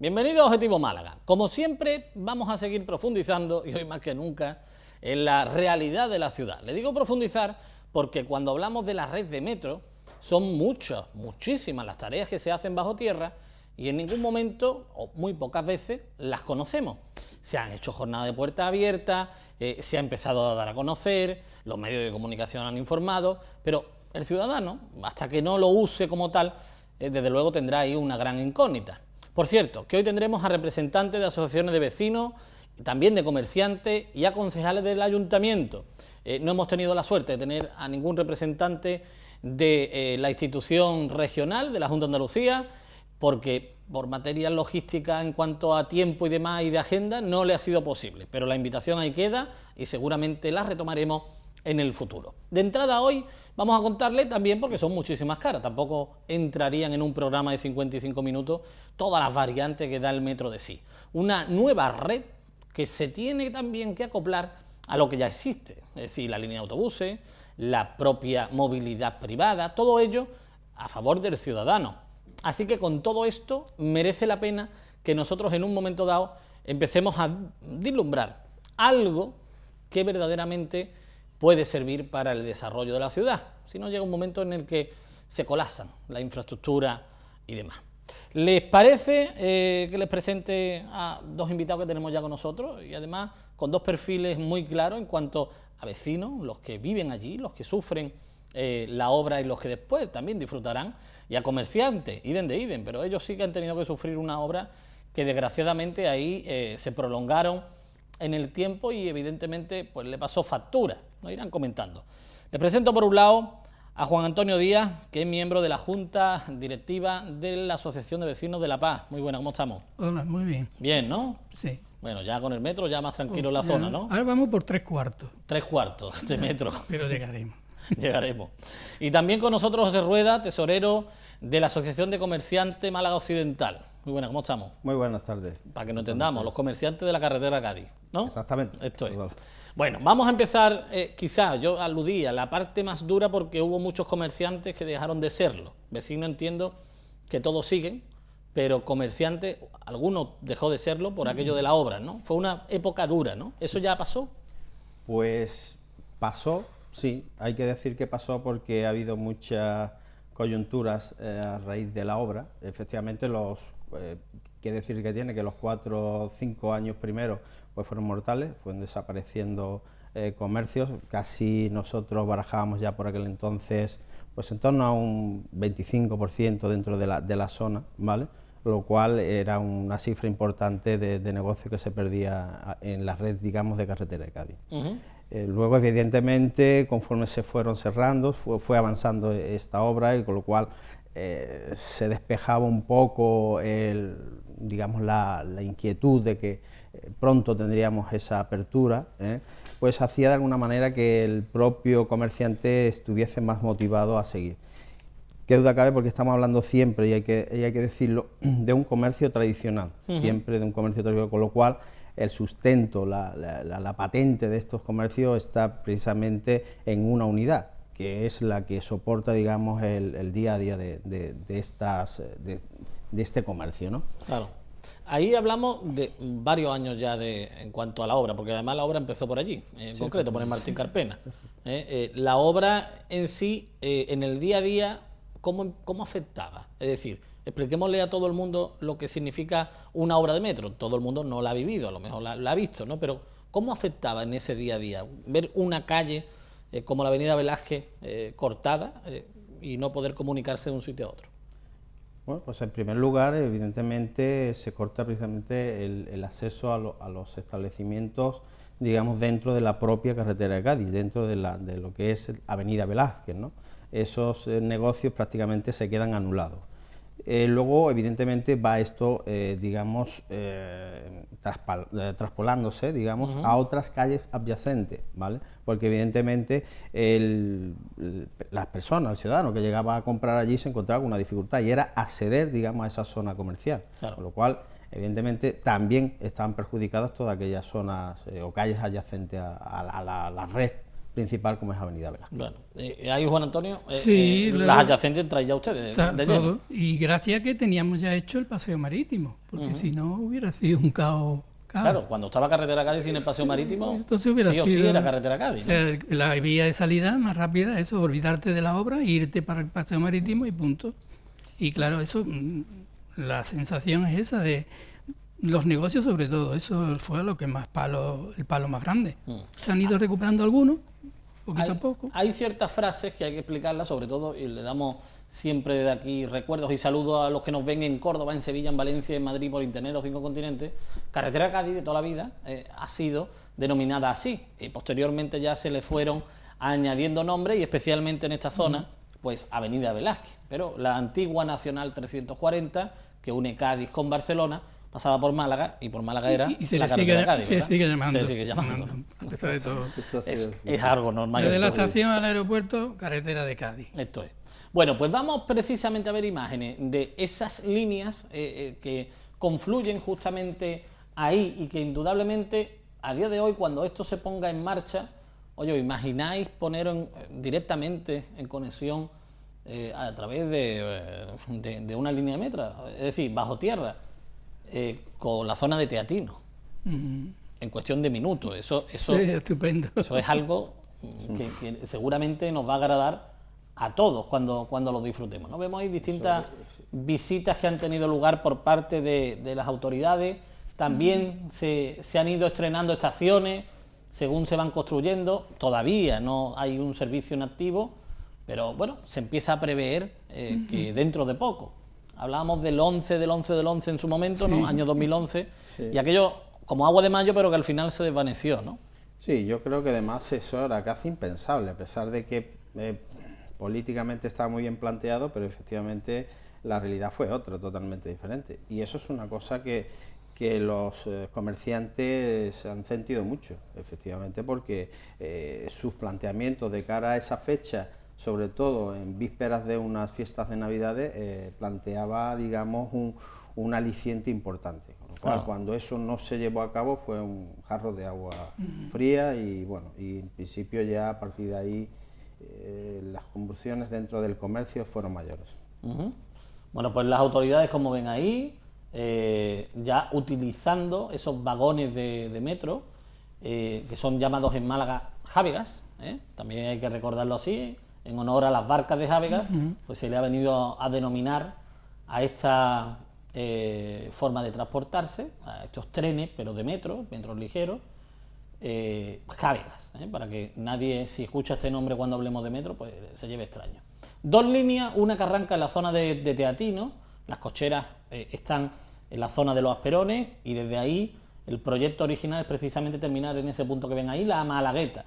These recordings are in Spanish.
Bienvenido a Objetivo Málaga. Como siempre, vamos a seguir profundizando, y hoy más que nunca, en la realidad de la ciudad. Le digo profundizar porque cuando hablamos de la red de metro, son muchísimas las tareas que se hacen bajo tierra y en ningún momento, o muy pocas veces, las conocemos. Se han hecho jornadas de puerta abierta, se ha empezado a dar a conocer, los medios de comunicación han informado, pero el ciudadano, hasta que no lo use como tal, desde luego tendrá ahí una gran incógnita. Por cierto, que hoy tendremos a representantes de asociaciones de vecinos, también de comerciantes y a concejales del ayuntamiento. No hemos tenido la suerte de tener a ningún representante de la institución regional de la Junta de Andalucía, porque por materias logísticas en cuanto a tiempo y demás y de agenda no le ha sido posible, pero la invitación ahí queda y seguramente la retomaremos en el futuro. De entrada hoy vamos a contarle también, porque son muchísimas caras, tampoco entrarían en un programa de 55 minutos todas las variantes que da el metro de sí. Una nueva red que se tiene también que acoplar a lo que ya existe, es decir, la línea de autobuses, la propia movilidad privada, todo ello a favor del ciudadano. Así que con todo esto merece la pena que nosotros en un momento dado empecemos a vislumbrar algo que verdaderamente puede servir para el desarrollo de la ciudad, si no llega un momento en el que se colapsan la infraestructura y demás. ¿Les parece que les presente a dos invitados que tenemos ya con nosotros y además con dos perfiles muy claros en cuanto a vecinos, los que viven allí, los que sufren la obra y los que después también disfrutarán, y a comerciantes, idem, pero ellos sí que han tenido que sufrir una obra que desgraciadamente ahí se prolongaron en el tiempo y evidentemente pues le pasó factura, nos irán comentando. Les presento por un lado a Juan Antonio Díaz, que es miembro de la Junta Directiva de la Asociación de Vecinos de La Paz. Muy buena, ¿cómo estamos? Hola, muy bien. Bien, ¿no? Sí. Bueno, ya con el metro ya más tranquilo en la zona, ¿no? Ahora vamos por 3/4. 3/4 de metro. Pero llegaremos. Llegaremos. Y también con nosotros José Rueda, tesorero de la Asociación de Comerciantes Málaga Occidental. Muy buena, ¿cómo estamos? Muy buenas tardes. Para que nos entendamos, los comerciantes de la carretera Cádiz, ¿no? Exactamente. Esto es. Bueno, vamos a empezar, quizás, yo aludí a la parte más dura porque hubo muchos comerciantes que dejaron de serlo. Vecinos entiendo que todos siguen, pero comerciantes, algunos dejó de serlo por aquello de la obra, ¿no? Fue una época dura, ¿no? ¿Eso ya pasó? Pues pasó, sí, hay que decir que pasó porque ha habido muchas coyunturas a raíz de la obra. Efectivamente, que decir que tiene que los 4 o 5 años primeros pues fueron mortales, fueron desapareciendo comercios, casi nosotros barajábamos ya por aquel entonces pues en torno a un 25% dentro de la zona, ¿vale? Lo cual era una cifra importante de negocio que se perdía en la red, digamos, de carretera de Cádiz. Luego, evidentemente, conforme se fueron cerrando, fue avanzando esta obra y con lo cual se despejaba un poco digamos, la inquietud de que pronto tendríamos esa apertura, pues hacía de alguna manera que el propio comerciante estuviese más motivado a seguir. Qué duda cabe, porque estamos hablando siempre, y hay que decirlo, de un comercio tradicional, siempre de un comercio tradicional, con lo cual el sustento, la patente de estos comercios está precisamente en una unidad, que es la que soporta, digamos, el día a día de este comercio, ¿no? Claro. Ahí hablamos de varios años ya en cuanto a la obra, porque además la obra empezó por allí, en concreto, por el Martín Carpena. La obra en sí, en el día a día, ¿cómo afectaba? Es decir, expliquémosle a todo el mundo lo que significa una obra de metro. Todo el mundo no la ha vivido, a lo mejor la ha visto, ¿no? Pero ¿cómo afectaba en ese día a día ver una calle como la avenida Velázquez cortada y no poder comunicarse de un sitio a otro? Bueno, pues en primer lugar, evidentemente, se corta precisamente el acceso a los establecimientos, digamos, dentro de la propia carretera de Cádiz, dentro de lo que es avenida Velázquez, ¿no? Esos negocios prácticamente se quedan anulados. Luego, evidentemente, va esto, digamos, traspolándose, digamos, a otras calles adyacentes, ¿vale? Porque evidentemente las personas, el ciudadano que llegaba a comprar allí se encontraba con una dificultad y era acceder, digamos, a esa zona comercial, claro. Con lo cual, evidentemente, también estaban perjudicadas todas aquellas zonas o calles adyacentes a la red principal como es Avenida Velázquez. Bueno, ahí Juan Antonio, Sí, las claro. adyacentes entráis ya ustedes Está de lleno. todo. Y gracias a que teníamos ya hecho el paseo marítimo, porque si no hubiera sido un caos. Claro, cuando estaba carretera Cádiz sin el paseo marítimo, Entonces hubiera sí o sí sido- era carretera Cádiz, O ¿no? sea, la vía de salida más rápida, eso, olvidarte de la obra, irte para el paseo marítimo y punto. Y claro, eso, la sensación es esa de los negocios sobre todo, eso fue lo que más el palo más grande. Se han ido recuperando algunos, poquito a poco. Hay ciertas frases que hay que explicarlas, sobre todo, y le damos siempre de aquí recuerdos y saludos a los que nos ven en Córdoba, en Sevilla, en Valencia, en Madrid, por Internet, los 5 continentes. Carretera Cádiz de toda la vida ha sido denominada así, y posteriormente ya se le fueron añadiendo nombres, y especialmente en esta zona, pues Avenida Velázquez. Pero la antigua Nacional 340, que une Cádiz con Barcelona, pasaba por Málaga, y por Málaga era Y se la le carretera sigue, Cádiz, se ¿verdad? sigue llamando. Se sigue llamando. A pesar de todo. Eso ha sido- Es algo normal. Desde la eso. estación al aeropuerto, carretera de Cádiz. Esto es. Bueno, pues vamos precisamente a ver imágenes de esas líneas que confluyen justamente ahí y que indudablemente a día de hoy, cuando esto se ponga en marcha, oye, ¿os imagináis poner directamente en conexión a través de una línea de metro? Es decir, bajo tierra, con la zona de Teatino, en cuestión de minutos. Eso Sí, estupendo. eso es algo que seguramente nos va a agradar a todos cuando lo disfrutemos, ¿no? Vemos ahí distintas visitas que han tenido lugar por parte de las autoridades. También se han ido estrenando estaciones según se van construyendo. Todavía no hay un servicio en activo, pero bueno, se empieza a prever que dentro de poco. Hablábamos del 11 en su momento, ¿no? Año 2011, y aquello como agua de mayo, pero que al final se desvaneció, ¿no? Sí, yo creo que además eso era casi impensable, a pesar de que políticamente estaba muy bien planteado, pero efectivamente la realidad fue otra, totalmente diferente. Y eso es una cosa que los comerciantes han sentido mucho, efectivamente, porque sus planteamientos de cara a esa fecha, sobre todo en vísperas de unas fiestas de Navidades, planteaba, digamos, un aliciente importante. Con lo cual, Claro. cuando eso no se llevó a cabo, fue un jarro de agua fría y, bueno, y en principio ya a partir de ahí las convulsiones dentro del comercio fueron mayores. Ujú. Bueno, pues las autoridades, como ven ahí, ya utilizando esos vagones de metro, que son llamados en Málaga Jávegas, también hay que recordarlo así, en honor a las barcas de Jávegas, pues se le ha venido a denominar a esta forma de transportarse, a estos trenes, pero de metros ligeros, Jávegas, para que nadie, si escucha este nombre cuando hablemos de metro, pues se lleve extraño. 2 líneas, una que arranca en la zona de Teatino, las cocheras están en la zona de los Asperones, y desde ahí el proyecto original es precisamente terminar en ese punto que ven ahí, la Malagueta,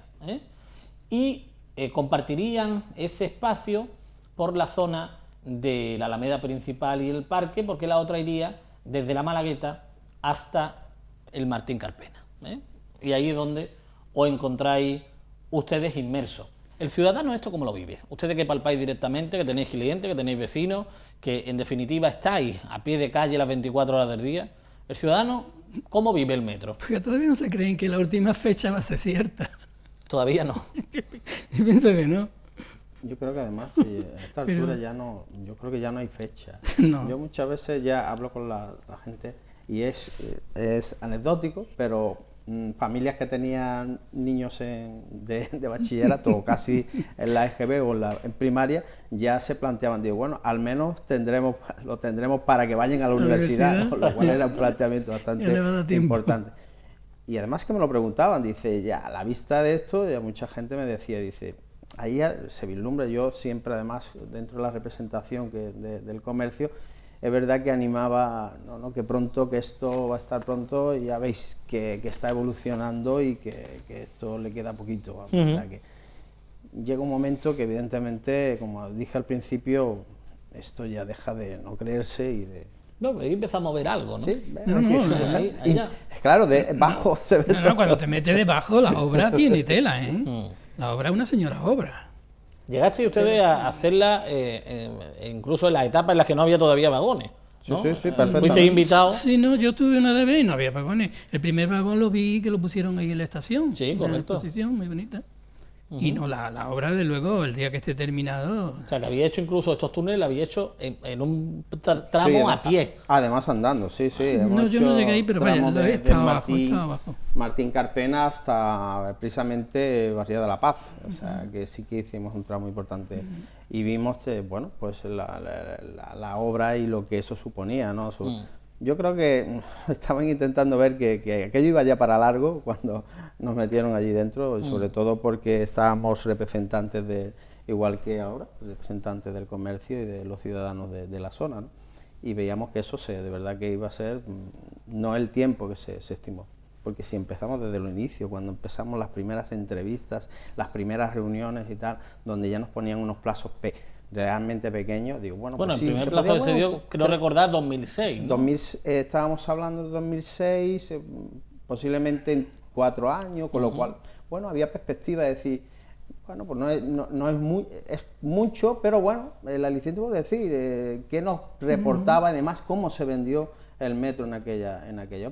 y compartirían ese espacio por la zona de la Alameda Principal y el Parque, porque la otra iría desde la Malagueta hasta el Martín Carpena, y ahí es donde os encontráis ustedes inmersos. El ciudadano, ¿esto cómo lo vive? Ustedes que palpáis directamente, que tenéis clientes, que tenéis vecinos, que en definitiva estáis a pie de calle las 24 horas del día. El ciudadano, ¿cómo vive el metro? Porque todavía no se creen que la última fecha va a ser cierta. Todavía no. Yo pienso que no. Yo creo que además, sí, a esta Pero- altura ya no, yo creo que ya no hay fecha. No. Yo muchas veces ya hablo con la gente y es anecdótico, pero familias que tenían niños de bachillerato o casi en la EGB o en primaria ya se planteaban, digo, bueno, al menos lo tendremos para que vayan a la universidad, universidad. lo cual era un planteamiento bastante Ya le va a dar tiempo. importante. Y además que me lo preguntaban, dice, ya a la vista de esto, ya mucha gente me decía, dice, ahí se vislumbra, yo siempre además dentro de la representación del comercio, es verdad que animaba, no, que pronto, que esto va a estar pronto, y ya veis que está evolucionando y que esto le queda poquito. O sea, que llega un momento que evidentemente, como dije al principio, esto ya deja de no creerse y de... No, ahí empezamos a ver algo, ¿no? Sí, No, aquí no, sí, ahí ya. claro, de bajo se ve No, todo. no, cuando te metes debajo, la obra tiene tela, ¿eh? La obra es una señora obra. Llegasteis ustedes a hacerla incluso en las etapas en las que no había todavía vagones, ¿no? Sí, perfectamente. Fuisteis invitados. Sí, no, yo tuve una de vez y no había vagones. El primer vagón lo vi que lo pusieron ahí en la estación. Sí, Una correcto. exposición muy bonita. Y no, la obra, de luego, el día que esté terminado... O sea, que había hecho incluso estos túneles, la había hecho en un tramo Sí, a pie. Además andando, sí. No, yo no llegué ahí, pero vaya, tramos lo he de estado abajo. Martín Carpena hasta precisamente Barriada de la Paz, o sea, que sí que hicimos un tramo importante. Y vimos, bueno, pues la obra y lo que eso suponía, ¿no? Yo creo que estaban intentando ver que aquello iba ya para largo cuando nos metieron allí dentro, sobre todo porque estábamos representantes igual que ahora, representantes del comercio y de los ciudadanos de la zona, ¿no? Y veíamos que eso de verdad que iba a ser no el tiempo que se estimó, porque si empezamos desde el inicio, cuando empezamos las primeras entrevistas, las primeras reuniones y tal, donde ya nos ponían unos plazos realmente pequeños, digo, bueno, pues el sí, primer plazo que se dio, creo recordar, 2006, ¿no? Estábamos hablando de 2006, posiblemente en 4 años, con lo cual, bueno, había perspectiva de decir, bueno, pues no es mucho, pero bueno, el aliciente por decir, qué nos reportaba, además, cómo se vendió el metro en aquella,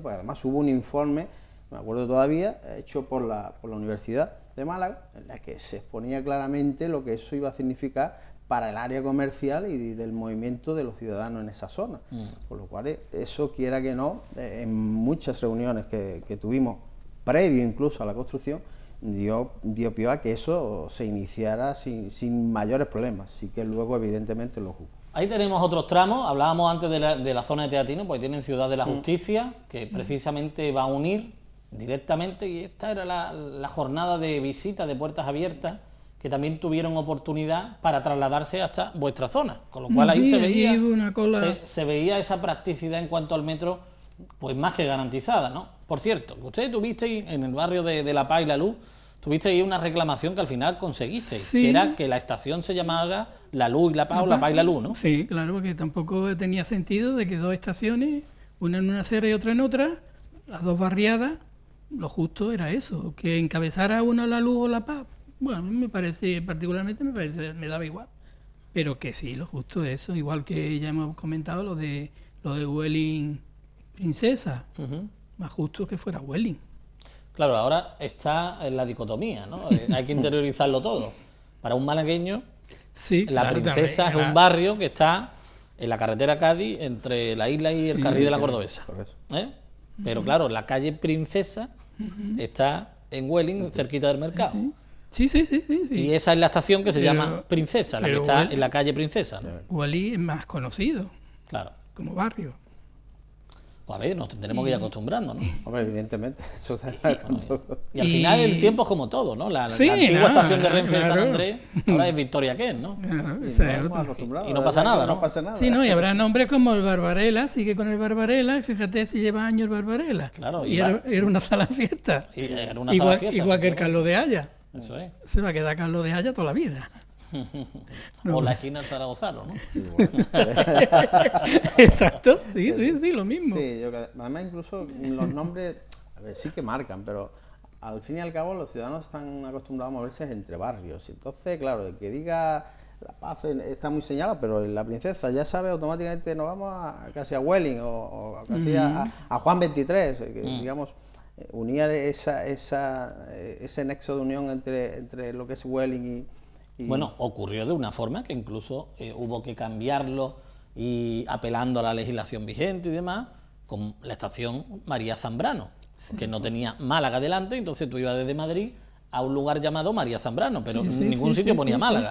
pues además hubo un informe, me acuerdo todavía, hecho por la Universidad de Málaga, en la que se exponía claramente lo que eso iba a significar para el área comercial y del movimiento de los ciudadanos en esa zona. Por lo cual, eso, quiera que no, en muchas reuniones que tuvimos, previo incluso a la construcción, dio pie a que eso se iniciara sin mayores problemas, sí que luego evidentemente lo hubo. Ahí tenemos otros tramos, hablábamos antes de la zona de Teatino, pues tienen Ciudad de la Justicia, que precisamente va a unir directamente, y esta era la jornada de visita de puertas abiertas, que también tuvieron oportunidad para trasladarse hasta vuestra zona, con lo cual ahí se veía esa practicidad en cuanto al metro, pues más que garantizada, ¿no? Por cierto, ustedes tuvisteis en el barrio de La Paz y La Luz, tuvisteis una reclamación que al final conseguisteis, que era que la estación se llamara La Luz y La Paz, o La Paz y La Luz, ¿no? Sí, claro, porque tampoco tenía sentido de que dos estaciones, una en una acera y otra en otra, las dos barriadas, lo justo era eso, que encabezara una La Luz o La Paz. Bueno, a mí particularmente me daba igual, pero que sí, lo justo es eso, igual que ya hemos comentado lo de Welling Princesa, más justo que fuera Welling. Claro, ahora está en la dicotomía, ¿no? Hay que interiorizarlo todo. Para un malagueño, la Princesa es un barrio que está en la carretera Cádiz entre la isla y el carril de la Cordobesa. Pero claro, la calle Princesa está en Welling, cerquita del mercado. Sí. Y esa es la estación que se llama Princesa, la que está en la calle Princesa, ¿no? Welling es más conocido, claro, como barrio. Pues a ver, nos tendremos que ir acostumbrando, ¿no? Hombre, evidentemente, eso y al final el tiempo es como todo, ¿no? La antigua estación de Renfe de San Andrés ahora es Victoria Kent, ¿no? Y no pasa nada, ¿no? Sí, no, y habrá nombres como el Barbarella, sigue con el Barbarella, y fíjate si lleva años el Barbarella. Claro, y era una sala fiesta. Igual que el Carlos de Haya. Eso es. Se va a quedar Carlos de Haya toda la vida. O la esquina del zaragozano, ¿no? Exacto, sí, lo mismo. Sí, además incluso los nombres, a ver, sí que marcan, pero al fin y al cabo los ciudadanos están acostumbrados a moverse entre barrios. Entonces, claro, el que diga La Paz está muy señalado, pero la Princesa ya sabe automáticamente, nos vamos casi a Welling o casi a Juan 23, que digamos, unir ese nexo de unión entre lo que es Welling y... Bueno, ocurrió de una forma que incluso hubo que cambiarlo y apelando a la legislación vigente y demás, con la estación María Zambrano, que no tenía Málaga delante, entonces tú ibas desde Madrid a un lugar llamado María Zambrano, pero en ningún sitio ponía Málaga.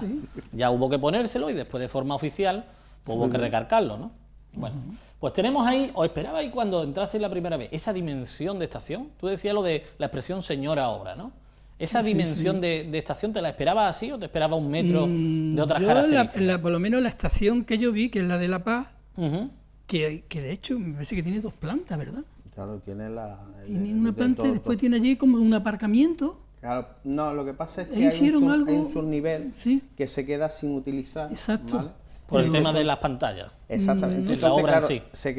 Ya hubo que ponérselo y después de forma oficial pues hubo que recargarlo, ¿no? Bueno, pues tenemos ahí, ¿os esperabais cuando entraste la primera vez esa dimensión de estación? Tú decías lo de la expresión señora obra, ¿no? ¿Esa dimensión de estación te la esperabas así o te esperaba un metro de otras características? Por lo menos la estación que yo vi, que es la de La Paz, que de hecho me parece que tiene 2 plantas, ¿verdad? Claro, tiene tiene una planta y después tiene allí como un aparcamiento. Claro, no, lo que pasa es que hay un subnivel que se queda sin utilizar. Exacto. ¿Vale? Por el tema de las pantallas. Exactamente. Entonces, la obra claro, en sí. se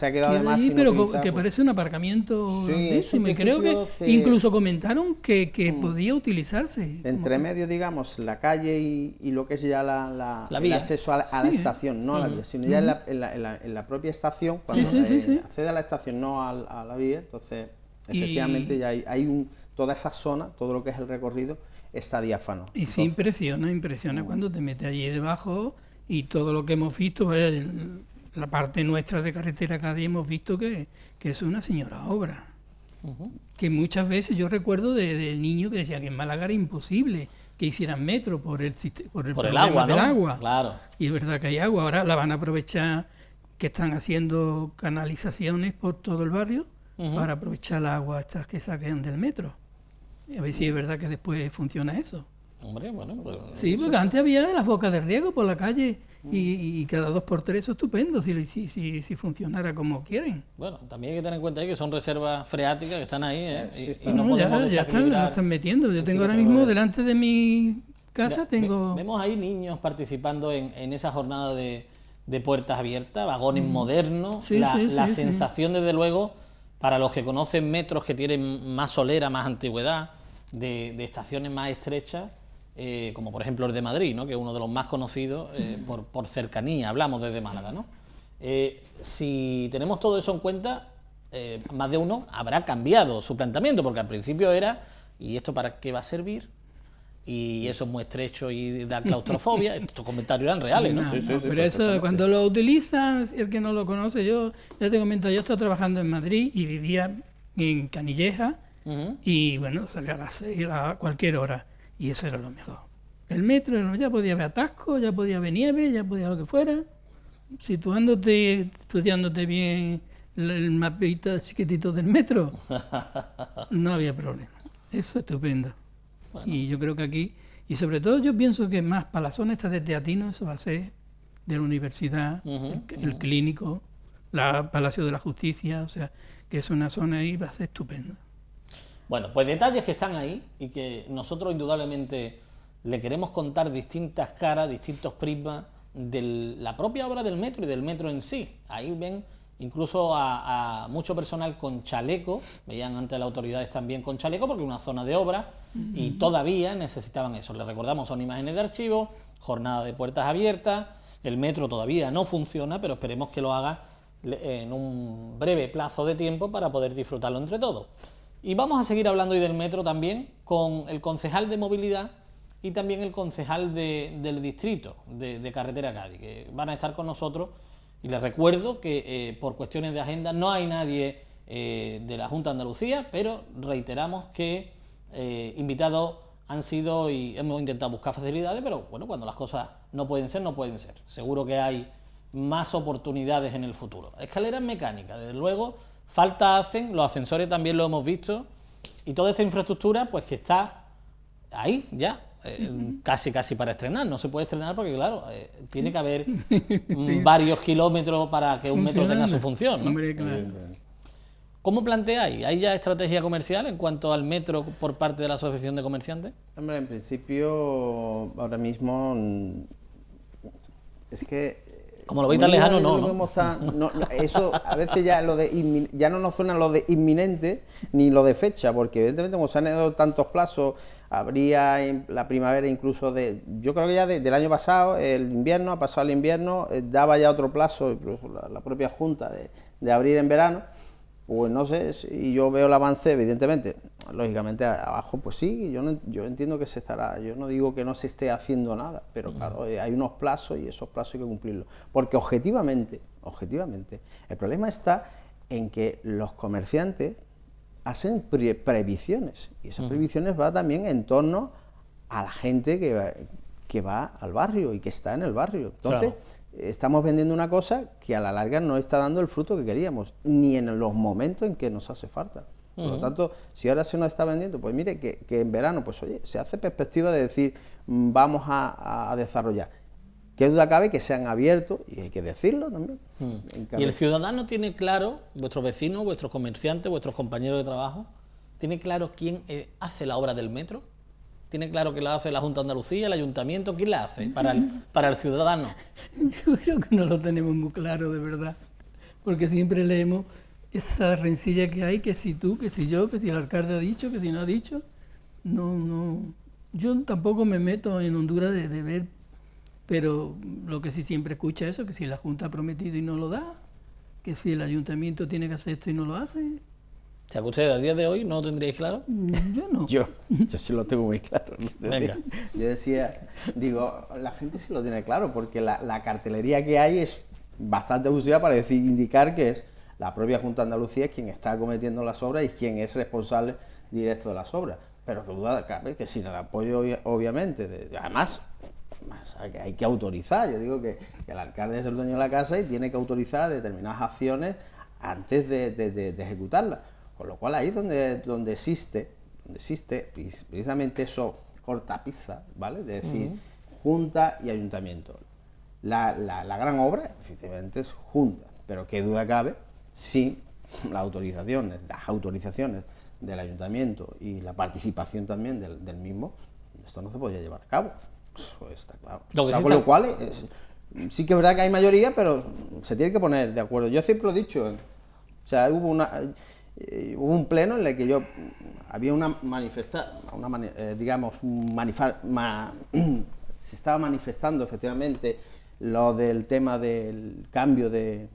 ha quedado además allí, sin pero utilizar. que parece un aparcamiento. Sí, y me creo que incluso comentaron que podía utilizarse. Entre medio, digamos, la calle y lo que es ya el acceso a la estación, no a la vía, sino ya en la propia estación, cuando accede a la estación, no a la vía, entonces efectivamente ya hay toda esa zona, todo lo que es el recorrido, está diáfano. Y sí, impresiona cuando te metes allí debajo y todo lo que hemos visto, vaya, la parte nuestra de Carretera Cádiz hemos visto que es una señora obra. Que muchas veces yo recuerdo de niño que decía que en Málaga era imposible que hicieran metro por el problema agua, del ¿no? agua. Claro. Y es verdad que hay agua, ahora la van a aprovechar, que están haciendo canalizaciones por todo el barrio para aprovechar el agua estas que saquen del metro. Y a ver si es verdad que después funciona eso. Hombre, bueno, pues, Sí, porque antes había las bocas de riego por la calle y cada 2 por 3 eso estupendo, si funcionara como quieren. bueno, también hay que tener en cuenta ahí que son reservas freáticas que están ahí, ¿eh? Sí, Y está. no podemos ya están, desequilibrar. la están metiendo. Yo tengo sí, ahora pero mismo es- delante de mi casa, tengo... Vemos ahí niños participando en esa jornada de puertas abiertas, vagones modernos, Sí, la sí. sensación desde luego, para los que conocen metros que tienen más solera, más antigüedad, de estaciones más estrechas, como por ejemplo el de Madrid, ¿no? Que es uno de los más conocidos por cercanía, hablamos desde Málaga, ¿no? Si tenemos todo eso en cuenta, más de uno habrá cambiado su planteamiento, porque al principio era, ¿y esto para qué va a servir? Y eso es muy estrecho y da claustrofobia. Estos comentarios eran reales, ¿no? No, no, pero eso cuando lo utilizan, el que no lo conoce, yo ya te comento, yo estaba trabajando en Madrid y vivía en Canilleja y bueno, salía a las 6 a cualquier hora y eso era lo mejor. El metro ya podía haber atasco, ya podía haber nieve, ya podía lo que fuera, estudiándote bien el mapita chiquitito del metro, no había problema. Eso es estupendo. Bueno. Y yo creo que aquí, y sobre todo yo pienso que más para la zona esta de Teatino, eso va a ser de la universidad, el clínico, la Palacio de la Justicia, o sea, que es una zona ahí, va a ser estupendo. Bueno, pues detalles que están ahí y que nosotros indudablemente le queremos contar distintas caras, distintos prismas de la propia obra del metro y del metro en sí. Ahí ven incluso a mucho personal con chaleco, veían antes las autoridades también con chaleco porque es una zona de obra y todavía necesitaban eso. Les recordamos, son imágenes de archivo, jornada de puertas abiertas, el metro todavía no funciona, pero esperemos que lo haga en un breve plazo de tiempo para poder disfrutarlo entre todos. Y vamos a seguir hablando hoy del metro también con el concejal de movilidad y también el concejal del distrito de Carretera Cádiz, que van a estar con nosotros. Y les recuerdo que por cuestiones de agenda no hay nadie de la Junta de Andalucía, pero reiteramos que invitados han sido y hemos intentado buscar facilidades, pero bueno, cuando las cosas no pueden ser, no pueden ser. Seguro que hay más oportunidades en el futuro. Escaleras mecánicas, desde luego, falta hacen, los ascensores también lo hemos visto, y toda esta infraestructura pues que está ahí ya, casi para estrenar. No se puede estrenar porque claro, tiene que haber varios kilómetros para que un metro tenga su función, ¿no? Hombre, claro. ¿Cómo planteáis? ¿Hay ya estrategia comercial en cuanto al metro por parte de la Asociación de Comerciantes? Hombre, en principio, ahora mismo, es que... Como lo veis tan lejano, no. Eso a veces ya ya no nos suena lo de inminente ni lo de fecha, porque evidentemente como se han dado tantos plazos, habría en la primavera incluso yo creo que ya del año pasado, el invierno, ha pasado el invierno, daba ya otro plazo, incluso la propia Junta, de abrir en verano. Pues no sé, si yo veo el avance, evidentemente, lógicamente abajo, pues sí, yo entiendo que se estará, yo no digo que no se esté haciendo nada, pero claro, hay unos plazos y esos plazos hay que cumplirlos, porque objetivamente, el problema está en que los comerciantes hacen previsiones, y esas previsiones van también en torno a la gente que va al barrio y que está en el barrio, entonces... Claro. Estamos vendiendo una cosa que a la larga no está dando el fruto que queríamos, ni en los momentos en que nos hace falta. Por lo tanto, si ahora se nos está vendiendo, pues mire que en verano, pues oye, se hace perspectiva de decir, vamos a desarrollar. Qué duda cabe que se han abierto, y hay que decirlo también. ¿Y el ciudadano tiene claro, vuestros vecinos, vuestros comerciantes, vuestros compañeros de trabajo, tiene claro quién hace la obra del metro? ¿Tiene claro que la hace la Junta de Andalucía, el Ayuntamiento? ¿Quién la hace para el ciudadano? Yo creo que no lo tenemos muy claro, de verdad. Porque siempre leemos esa rencilla que hay, que si tú, que si yo, que si el alcalde ha dicho, que si no ha dicho. No. Yo tampoco me meto en Honduras de ver, pero lo que sí siempre escucha eso, que si la Junta ha prometido y no lo da, que si el Ayuntamiento tiene que hacer esto y no lo hace. sea, que ustedes a día de hoy no lo tendríais claro. Yo no. Yo sí lo tengo muy claro. Venga. Yo decía, digo, la gente sí lo tiene claro, porque la cartelería que hay es bastante abusiva para indicar que es la propia Junta de Andalucía quien está acometiendo las obras y quien es responsable directo de las obras. Pero que duda cabe que sin el apoyo, obviamente, además hay que autorizar. Yo digo que el alcalde es el dueño de la casa y tiene que autorizar determinadas acciones antes de ejecutarlas. Con lo cual ahí es donde existe precisamente eso cortapisa, ¿vale? De decir, Junta y Ayuntamiento. La gran obra, efectivamente, es Junta, pero qué duda cabe si las autorizaciones del Ayuntamiento y la participación también del mismo, esto no se podría llevar a cabo. Eso está claro. Con lo cual, sí que es verdad que hay mayoría, pero se tiene que poner de acuerdo. Yo siempre lo he dicho, o sea, hubo un pleno en el que había se estaba manifestando efectivamente lo del tema del cambio de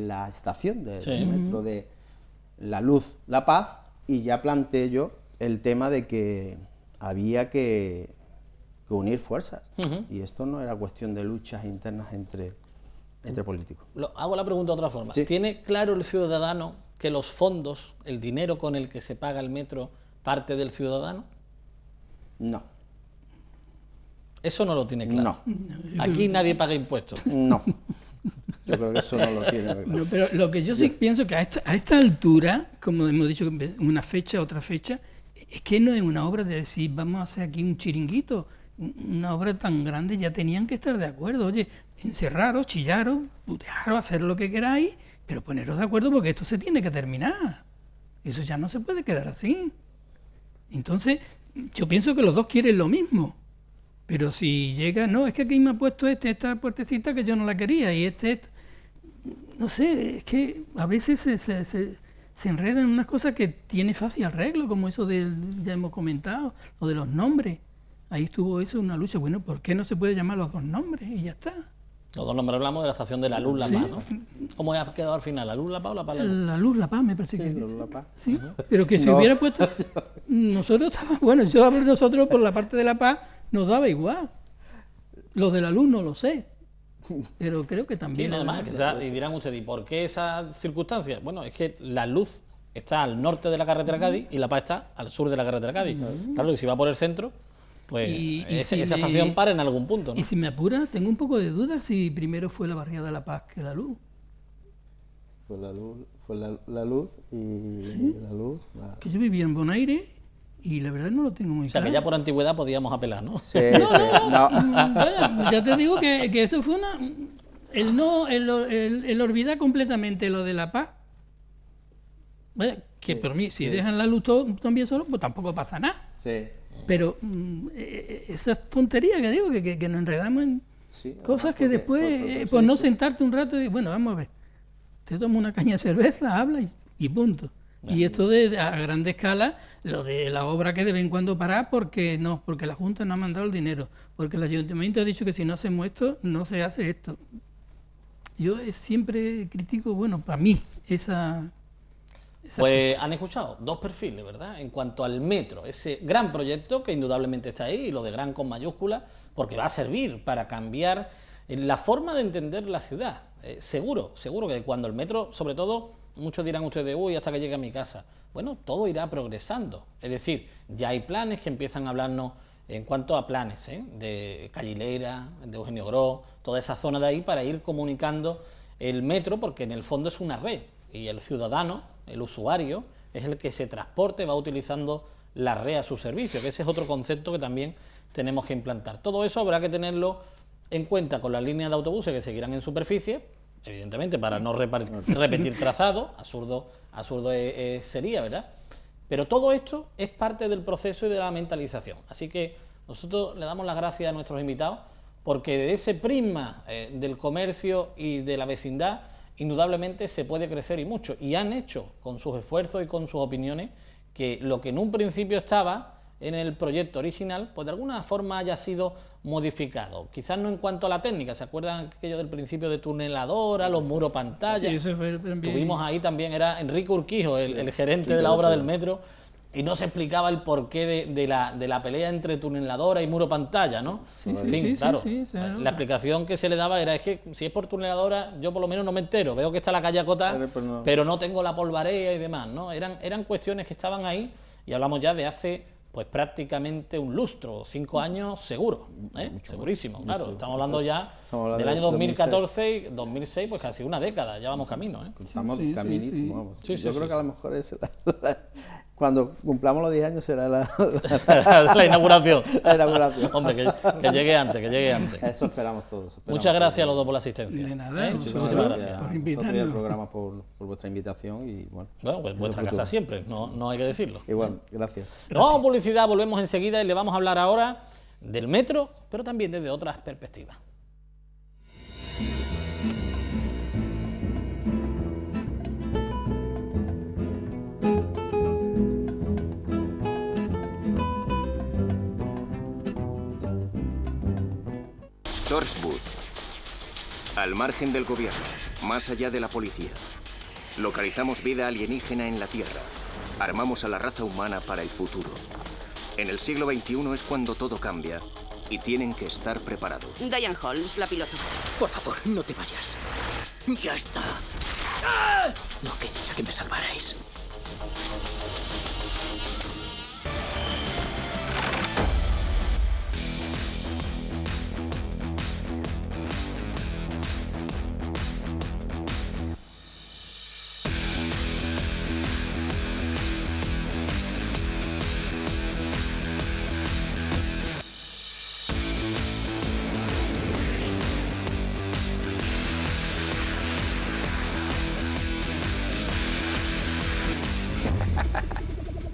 la estación del metro de La Luz, La Paz, y ya planteé yo el tema de que había que unir fuerzas, y esto no era cuestión de luchas internas entre políticos. Hago la pregunta de otra forma. Sí. ¿Tiene claro el ciudadano que los fondos, el dinero con el que se paga el metro, parte del ciudadano? No. Eso no lo tiene claro. No. Aquí nadie paga impuestos. No. Yo creo que eso no lo tiene claro. No, pero lo que yo sí pienso que a esta altura, como hemos dicho, una fecha, otra fecha, es que no es una obra de decir, vamos a hacer aquí un chiringuito. Una obra tan grande, ya tenían que estar de acuerdo. Oye, encerraros, chillaros, putearos, hacer lo que queráis, pero poneros de acuerdo porque esto se tiene que terminar. Eso ya no se puede quedar así. Entonces, yo pienso que los dos quieren lo mismo. Pero si llega, no, es que aquí me ha puesto esta puertecita que yo no la quería, y no sé, es que a veces se enredan en unas cosas que tiene fácil arreglo, como eso ya hemos comentado, lo de los nombres. Ahí estuvo eso, una lucha. Bueno, ¿por qué no se puede llamar los dos nombres? Y ya está. Los dos nombres hablamos de la estación de La Luz, La Paz, ¿no? ¿Cómo ha quedado al final? ¿La Luz, La Paz o La Paz, La Luz? La Luz, La Paz, me parece que La Luz, La Paz. Sí, pero que si hubiera puesto... Nosotros estábamos... Bueno, yo hablo de nosotros por la parte de La Paz, nos daba igual. Los de La Luz no lo sé. Pero creo que también... Sí, nada más, y dirán ustedes, ¿y por qué esa circunstancia? Bueno, es que La Luz está al norte de la carretera Cádiz y La Paz está al sur de la carretera Cádiz. Claro, y si va por el centro... Pues esa estación para en algún punto, ¿no? Y si me apura, tengo un poco de duda si primero fue la barriada de La Paz que La Luz. Fue La Luz y ¿sí? La Luz. Que yo vivía en Bonaire y la verdad no lo tengo muy claro. O sea, que ya por antigüedad podíamos apelar, ¿no? Sí, no. Vaya, ya te digo que eso fue el olvidar completamente lo de La Paz. Vaya, que por mí, si dejan La Luz también solo, pues tampoco pasa nada. Sí. Pero esas tonterías que digo, que nos enredamos en cosas que después, por no sentarte un rato y bueno, vamos a ver, te tomas una caña de cerveza, hablas y punto. Bueno, y esto a grande escala, lo de la obra que de vez en cuando parar, porque la Junta no ha mandado el dinero, porque el Ayuntamiento ha dicho que si no hacemos esto, no se hace esto. Yo siempre critico, bueno, para mí, esa... Pues han escuchado dos perfiles, ¿verdad? En cuanto al metro, ese gran proyecto que indudablemente está ahí, y lo de gran con mayúscula, porque va a servir para cambiar la forma de entender la ciudad. Seguro que cuando el metro, sobre todo, muchos dirán ustedes, uy, hasta que llegue a mi casa. Bueno, todo irá progresando. Es decir, ya hay planes que empiezan a hablarnos en cuanto a planes, de Callilera, de Eugenio Gros, toda esa zona de ahí para ir comunicando el metro, porque en el fondo es una red y el ciudadano, el usuario, es el que se transporte, va utilizando la red a su servicio, que ese es otro concepto que también tenemos que implantar. Todo eso habrá que tenerlo en cuenta con las líneas de autobuses que seguirán en superficie, evidentemente para no repetir trazados, absurdo sería, ¿verdad? Pero todo esto es parte del proceso y de la mentalización. Así que nosotros le damos las gracias a nuestros invitados porque de ese prisma del comercio y de la vecindad indudablemente se puede crecer y mucho, y han hecho con sus esfuerzos y con sus opiniones que lo que en un principio estaba en el proyecto original, pues de alguna forma haya sido modificado. Quizás no en cuanto a la técnica, ¿se acuerdan aquello del principio de tuneladora, los muros pantalla? Sí, eso fue también. Tuvimos ahí también, era Enrique Urquijo, el gerente de la obra del metro, y no se explicaba el porqué de la pelea entre tuneladora y muro pantalla, ¿no? En fin, claro, la explicación que se le daba era, es que si es por tuneladora, yo por lo menos no me entero, veo que está la calle acotada, pero no tengo la polvareda y demás, ¿no? Eran cuestiones que estaban ahí, y hablamos ya de hace, pues prácticamente un lustro, 5 años seguro, segurísimo, claro, estamos hablando ya del año 2014 y 2006, pues casi una década, ya vamos camino, ¿eh? Estamos caminísimos, vamos. Yo creo que a lo mejor es cuando cumplamos los 10 años será la inauguración. La inauguración. Hombre, que llegue antes, que llegue antes. Eso esperamos todos. Muchas gracias a los dos por la asistencia. De nada, Muchísimas gracias por invitarnos. El programa por vuestra invitación y bueno. Bueno, pues vuestra casa siempre, no hay que decirlo. Igual, gracias. Nos vamos a publicidad, volvemos enseguida y le vamos a hablar ahora del metro, pero también desde otras perspectivas. Torchwood. Al margen del gobierno, más allá de la policía. Localizamos vida alienígena en la Tierra. Armamos a la raza humana para el futuro. En el siglo XXI es cuando todo cambia y tienen que estar preparados. Diane Holmes, la piloto. Por favor, no te vayas. Ya está. No quería que me salvarais.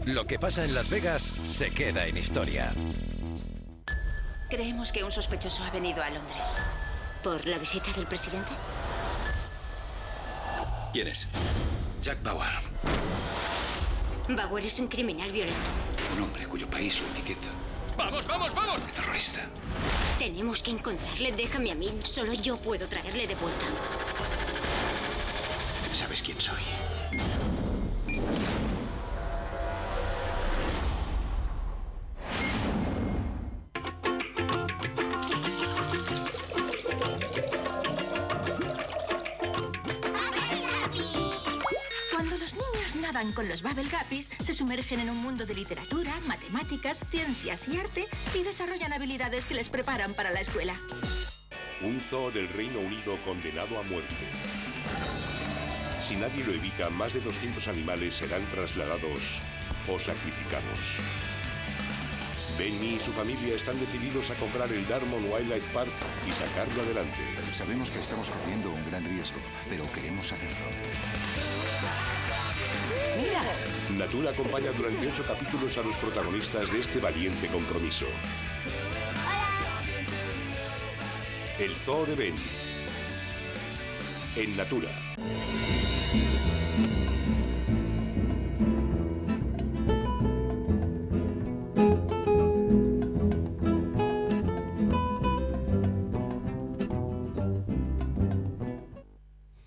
Lo que pasa en Las Vegas se queda en historia. Creemos que un sospechoso ha venido a Londres. ¿Por la visita del presidente? ¿Quién es? Jack Bauer. Bauer es un criminal violento. Un hombre cuyo país lo etiqueta. ¡Vamos, vamos, vamos! De terrorista. Tenemos que encontrarle. Déjame a mí. Solo yo puedo traerle de vuelta. ¿Sabes quién soy? Con los Babel Guppies se sumergen en un mundo de literatura, matemáticas, ciencias y arte y desarrollan habilidades que les preparan para la escuela. Un zoo del Reino Unido condenado a muerte. Si nadie lo evita, más de 200 animales serán trasladados o sacrificados. Benny y su familia están decididos a comprar el Dartmouth Wildlife Park y sacarlo adelante. Sabemos que estamos corriendo un gran riesgo, pero queremos hacerlo. ¡Mira! Natura acompaña durante 8 capítulos a los protagonistas de este valiente compromiso. El Zoo de Ben. En Natura.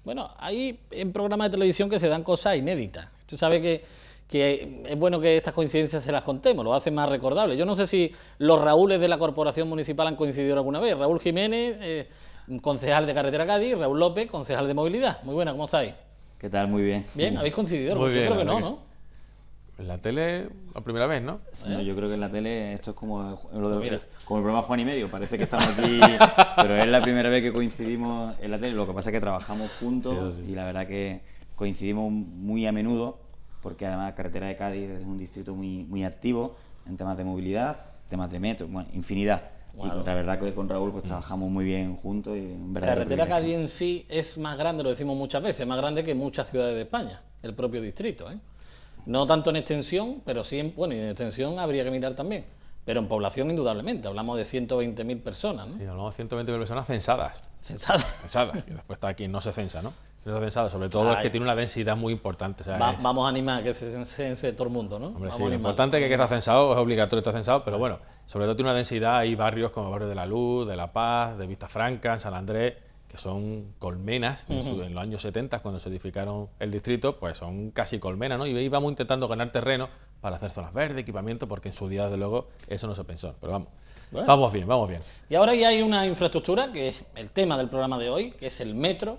Bueno, hay en programas de televisión que se dan cosas inéditas. Usted sabe que es bueno que estas coincidencias se las contemos, lo hace más recordable. Yo no sé si los Raúles de la Corporación Municipal han coincidido alguna vez. Raúl Jiménez, concejal de Carretera Cádiz, Raúl López, concejal de Movilidad. Muy buena, ¿cómo estáis? ¿Qué tal? Muy bien. Bien, ¿habéis coincidido? Muy bien, yo creo que no. En la tele, la primera vez, ¿no? No, yo creo que en la tele esto es como el programa Juan y Medio, parece que estamos aquí, pero es la primera vez que coincidimos en la tele. Lo que pasa es que trabajamos juntos y la verdad que coincidimos muy a menudo, porque además Carretera de Cádiz es un distrito muy activo en temas de movilidad, temas de metro, bueno, infinidad. Wow. Y la verdad que con Raúl pues trabajamos muy bien juntos. Y en Carretera Cádiz en sí es más grande, lo decimos muchas veces, más grande que muchas ciudades de España, el propio distrito, ¿eh? No tanto en extensión, pero sí bueno, y en extensión habría que mirar también. Pero en población, indudablemente, hablamos de 120.000 personas, ¿no? Sí, hablamos de 120.000 personas censadas. ¿Censadas? Censadas, y después está quien no se censa, ¿no? Metro densado, sobre todo es que tiene una densidad muy importante. O sea, vamos a animar que se cense todo el mundo, ¿no? Hombre, sí, lo importante es que esté censado, es obligatorio estar censado, pero bueno, sobre todo tiene una densidad, hay barrios como el barrio de La Luz, de La Paz, de Vistafranca, en San Andrés, que son colmenas. En los años 70, cuando se edificaron el distrito, pues son casi colmenas, ¿no? Y ahí vamos intentando ganar terreno para hacer zonas verdes, equipamiento, porque en su día, desde luego, eso no se pensó. Pero vamos, bueno, vamos bien. Y ahora ya hay una infraestructura, que es el tema del programa de hoy, que es el metro.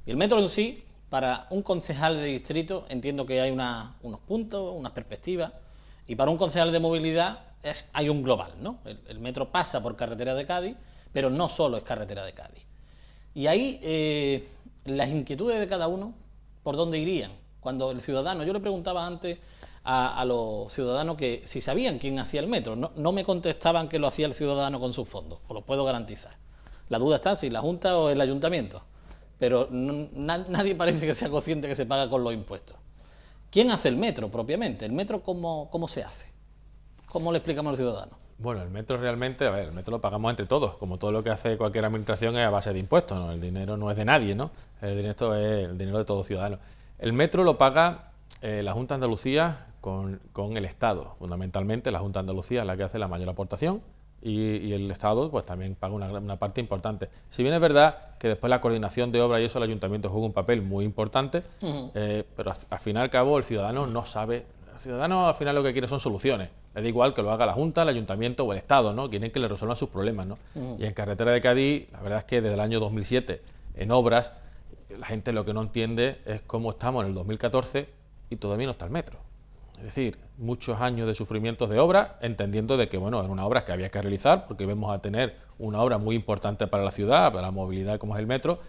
Y el metro en sí, para un concejal de distrito, entiendo que hay unos puntos, unas perspectivas, y para un concejal de movilidad hay un global, ¿no? El metro pasa por carretera de Cádiz, pero no solo es carretera de Cádiz. Y ahí las inquietudes de cada uno, ¿por dónde irían? Cuando el ciudadano, yo le preguntaba antes a los ciudadanos que si sabían quién hacía el metro, no me contestaban que lo hacía el ciudadano con sus fondos, os lo puedo garantizar. La duda está si la Junta o el Ayuntamiento, pero nadie parece que sea consciente que se paga con los impuestos. ¿Quién hace el metro propiamente? ¿El metro cómo se hace? ¿Cómo le explicamos al ciudadano? Bueno, el metro realmente, a ver, el metro lo pagamos entre todos, como todo lo que hace cualquier administración es a base de impuestos, ¿no? El dinero no es de nadie, ¿no? El dinero es el dinero de todo ciudadano. El metro lo paga la Junta de Andalucía con el Estado, fundamentalmente la Junta de Andalucía es la que hace la mayor aportación y el Estado pues también paga una parte importante. Si bien es verdad que después la coordinación de obra y eso el Ayuntamiento juega un papel muy importante, pero al fin y al cabo el ciudadano no sabe. El ciudadano al final lo que quiere son soluciones. Le da igual que lo haga la Junta, el Ayuntamiento o el Estado, ¿no? Quieren que le resuelvan sus problemas, ¿no? Y en carretera de Cádiz, la verdad es que desde el año 2007, en obras, la gente lo que no entiende es cómo estamos en el 2014 y todavía no está el metro. Es decir, muchos años de sufrimientos de obra, entendiendo de que, bueno, eran unas obras que había que realizar, porque íbamos a tener una obra muy importante para la ciudad, para la movilidad como es el metro.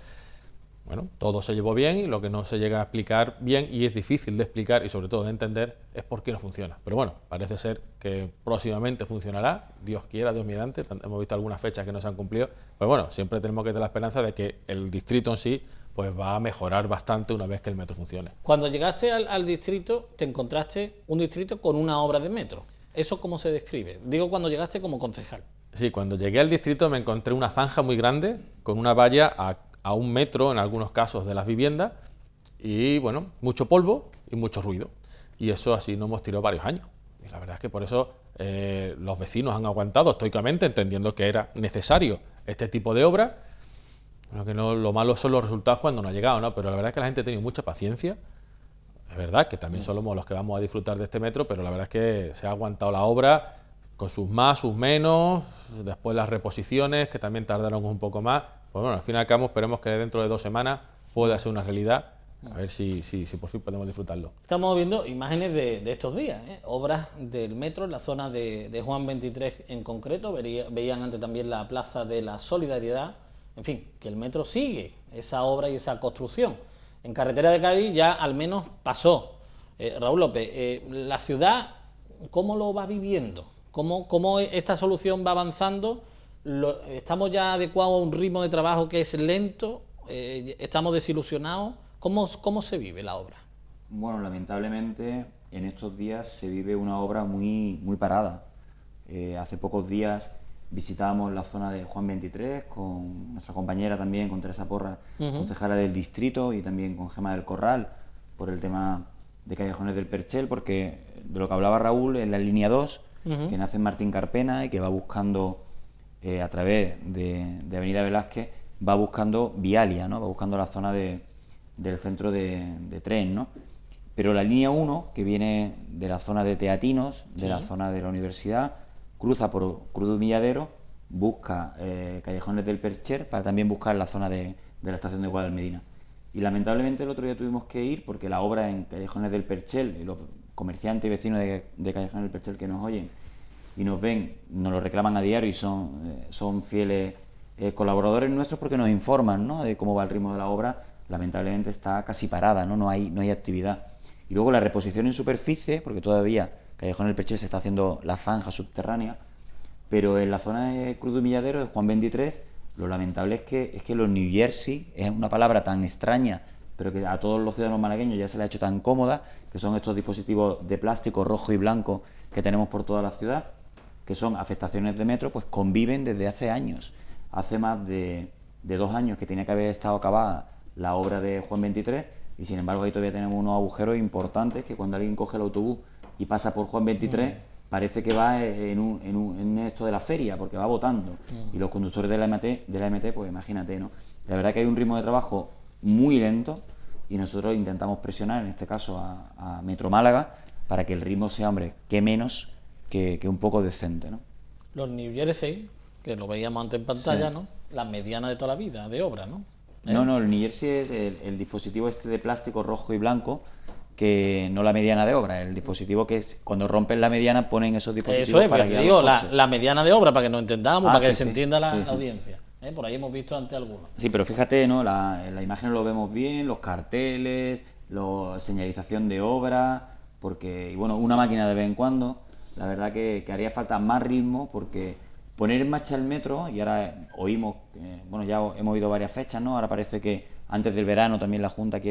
Bueno, todo se llevó bien y lo que no se llega a explicar bien y es difícil de explicar y sobre todo de entender es por qué no funciona. Pero bueno, parece ser que próximamente funcionará, Dios quiera, Dios mediante, hemos visto algunas fechas que no se han cumplido, pues bueno, siempre tenemos que tener la esperanza de que el distrito en sí pues va a mejorar bastante una vez que el metro funcione. Cuando llegaste al distrito, te encontraste un distrito con una obra de metro. ¿Eso cómo se describe? Digo cuando llegaste como concejal. Sí, cuando llegué al distrito me encontré una zanja muy grande con una valla a 1 metro en algunos casos de las viviendas y bueno, mucho polvo y mucho ruido. Y eso así nos hemos tirado varios años. Y la verdad es que por eso los vecinos han aguantado estoicamente, entendiendo que era necesario este tipo de obra. Bueno, que no, lo malo son los resultados cuando no ha llegado, ¿no? Pero la verdad es que la gente ha tenido mucha paciencia. Es verdad que también somos los que vamos a disfrutar de este metro, pero la verdad es que se ha aguantado la obra con sus más, sus menos, después las reposiciones, que también tardaron un poco más. Pues bueno, al fin y al cabo esperemos que dentro de 2 semanas pueda ser una realidad, a ver si por fin podemos disfrutarlo. Estamos viendo imágenes de estos días, obras del metro en la zona de Juan 23 en concreto, veían antes también la Plaza de la Solidaridad, en fin, que el metro sigue esa obra y esa construcción. En carretera de Cádiz ya al menos pasó. Raúl López, la ciudad, ¿cómo lo va viviendo? ¿Cómo esta solución va avanzando? ¿Estamos ya adecuados a un ritmo de trabajo que es lento? ¿Estamos desilusionados? ¿Cómo se vive la obra? Bueno, lamentablemente en estos días se vive una obra muy parada. Hace pocos días visitábamos la zona de Juan 23 con nuestra compañera también, con Teresa Porras, concejala del distrito, y también con Gemma del Corral, por el tema de Callejones del Perchel, porque de lo que hablaba Raúl es la línea 2, que nace en Martín Carpena y que va buscando, a través de Avenida Velázquez, va buscando Vialia, ¿no? Va buscando la zona del centro de tren, ¿no? Pero la línea 1, que viene de la zona de Teatinos, de la zona de la universidad, cruza por Cruz de Humilladero, busca Callejones del Percher para también buscar la zona de la estación de Guadalmedina. Y lamentablemente el otro día tuvimos que ir porque la obra en Callejones del Perchel, y los comerciantes y vecinos de Callejones del Perchel que nos oyen y nos ven, nos lo reclaman a diario y son fieles colaboradores nuestros porque nos informan, ¿no?, de cómo va el ritmo de la obra. Lamentablemente está casi parada, no hay actividad. Y luego la reposición en superficie, porque todavía Callejones del Perchel se está haciendo la zanja subterránea, pero en la zona de Cruz de Humilladero, de Juan 23, lo lamentable es que los New Jersey, es una palabra tan extraña, pero que a todos los ciudadanos malagueños ya se le ha hecho tan cómoda, que son estos dispositivos de plástico rojo y blanco que tenemos por toda la ciudad, que son afectaciones de metro, pues conviven desde hace años. Hace más de 2 años que tenía que haber estado acabada la obra de Juan 23, y sin embargo ahí todavía tenemos unos agujeros importantes que cuando alguien coge el autobús y pasa por Juan 23, parece que va en esto de la feria, porque va botando. Y los conductores de la MT, pues imagínate, ¿no? La verdad que hay un ritmo de trabajo muy lento y nosotros intentamos presionar, en este caso a Metro Málaga, para que el ritmo sea, hombre, que menos que un poco decente, ¿no? Los New Jersey, que lo veíamos antes en pantalla, Sí. ¿no? La mediana de toda la vida, de obra, ¿no? No, el New Jersey es el dispositivo este de plástico rojo y blanco, que no la mediana de obra, el dispositivo que es cuando rompen la mediana ponen esos dispositivos Eso es, para porque te guiar digo, los coches. la mediana de obra, para que nos entendamos, para que sí, se sí. entienda la Sí. audiencia. Por ahí hemos visto antes algunos. Sí, pero fíjate, ¿no? En la imagen lo vemos bien, los carteles, la señalización de obra, porque, y bueno, una máquina de vez en cuando. La verdad que haría falta más ritmo, porque poner en marcha el metro, y ahora oímos, bueno, ya hemos oído varias fechas, ¿no? Ahora parece que antes del verano también la Junta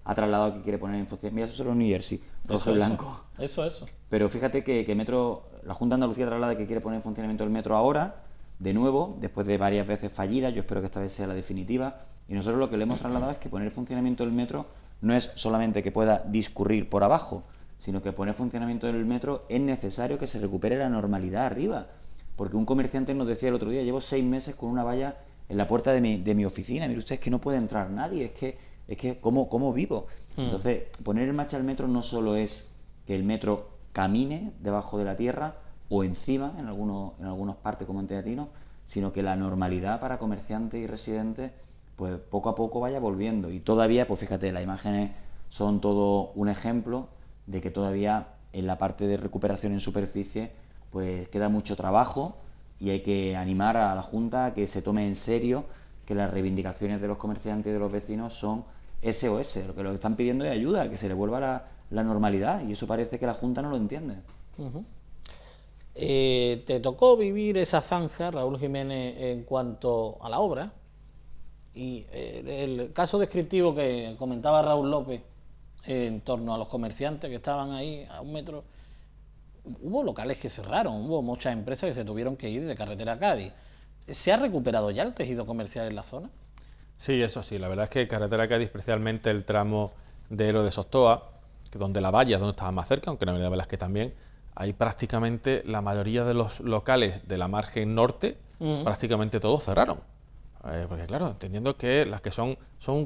ha trasladado que quiere poner en función. Mira, eso solo en New Jersey, rojo y blanco. Eso. Pero fíjate que Metro, la Junta de Andalucía traslada que quiere poner en funcionamiento el metro ahora, de nuevo, después de varias veces fallidas. Yo espero que esta vez sea la definitiva. Y nosotros lo que le hemos trasladado es que poner en funcionamiento el metro no es solamente que pueda discurrir por abajo, sino que poner en funcionamiento el metro es necesario que se recupere la normalidad arriba. Porque un comerciante nos decía el otro día, llevo 6 meses con una valla en la puerta de mi oficina. Mire usted, es que no puede entrar nadie, es que ¿cómo vivo? Entonces, poner en marcha el metro no solo es que el metro camine debajo de la tierra o encima, en algunas partes como en Teatino, sino que la normalidad para comerciantes y residentes, pues poco a poco vaya volviendo. Y todavía, pues fíjate, las imágenes son todo un ejemplo de que todavía en la parte de recuperación en superficie, pues queda mucho trabajo, y hay que animar a la Junta a que se tome en serio que las reivindicaciones de los comerciantes y de los vecinos son SOS. Lo que están pidiendo es ayuda, que se les vuelva la normalidad, y eso parece que la Junta no lo entiende. Te tocó vivir esa zanja, Raúl Jiménez, en cuanto a la obra, y el caso descriptivo que comentaba Raúl López en torno a los comerciantes que estaban ahí a 1 metro. Hubo locales que cerraron, hubo muchas empresas que se tuvieron que ir de carretera a Cádiz. ¿Se ha recuperado ya el tejido comercial en la zona? Sí, eso sí. La verdad es que carretera a Cádiz, especialmente el tramo de Héroe de Sostoa, que donde la valla es donde estaba más cerca, aunque en la Avenida Velázquez también, ahí prácticamente la mayoría de los locales de la margen norte, prácticamente todos cerraron. Porque claro, entendiendo que las que son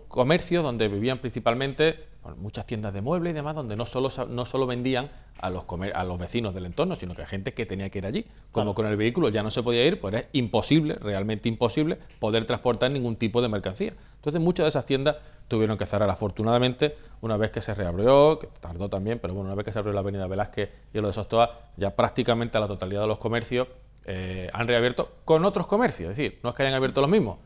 comercios donde vivían principalmente, bueno, muchas tiendas de muebles y demás, donde no solo vendían a los vecinos del entorno, sino que hay gente que tenía que ir allí. Como con el vehículo ya no se podía ir, pues es imposible, realmente imposible, poder transportar ningún tipo de mercancía. Entonces muchas de esas tiendas tuvieron que cerrar. Afortunadamente, una vez que se reabrió, que tardó también, pero bueno, una vez que se abrió la Avenida Velázquez y lo de Sostoa, ya prácticamente la totalidad de los comercios han reabierto con otros comercios. Es decir, no es que hayan abierto los mismos.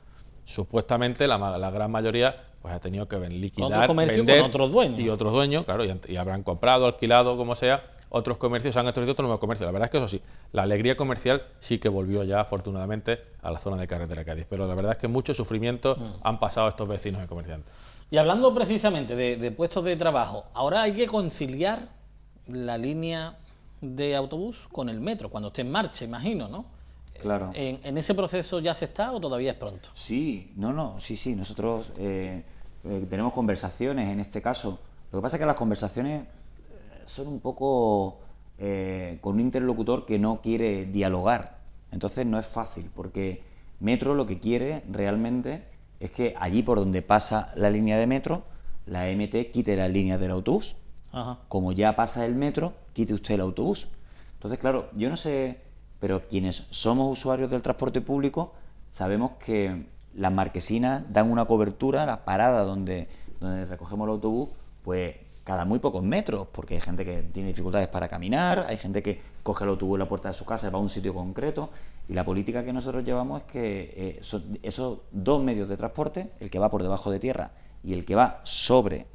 Supuestamente la gran mayoría pues ha tenido que liquidar, vender, con otros dueños. Y otros dueños, claro, y habrán comprado, alquilado, como sea, otros comercios, se han establecido otros nuevos comercios. La verdad es que eso sí, la alegría comercial sí que volvió ya afortunadamente a la zona de carretera Cádiz, pero la verdad es que mucho sufrimiento han pasado estos vecinos y comerciantes. Y hablando precisamente de puestos de trabajo, ahora hay que conciliar la línea de autobús con el metro, cuando esté en marcha, imagino, ¿no? Claro. ¿En ese proceso ya se está o todavía es pronto? Sí, sí. Nosotros tenemos conversaciones en este caso. Lo que pasa es que las conversaciones son un poco con un interlocutor que no quiere dialogar. Entonces no es fácil, porque Metro lo que quiere realmente es que allí por donde pasa la línea de metro, la MT quite la línea del autobús. Ajá. Como ya pasa el metro, quite usted el autobús. Entonces, claro, yo no sé, pero quienes somos usuarios del transporte público sabemos que las marquesinas dan una cobertura, la parada donde recogemos el autobús, pues cada muy pocos metros, porque hay gente que tiene dificultades para caminar, hay gente que coge el autobús en la puerta de su casa y va a un sitio concreto, y la política que nosotros llevamos es que esos dos medios de transporte, el que va por debajo de tierra y el que va sobre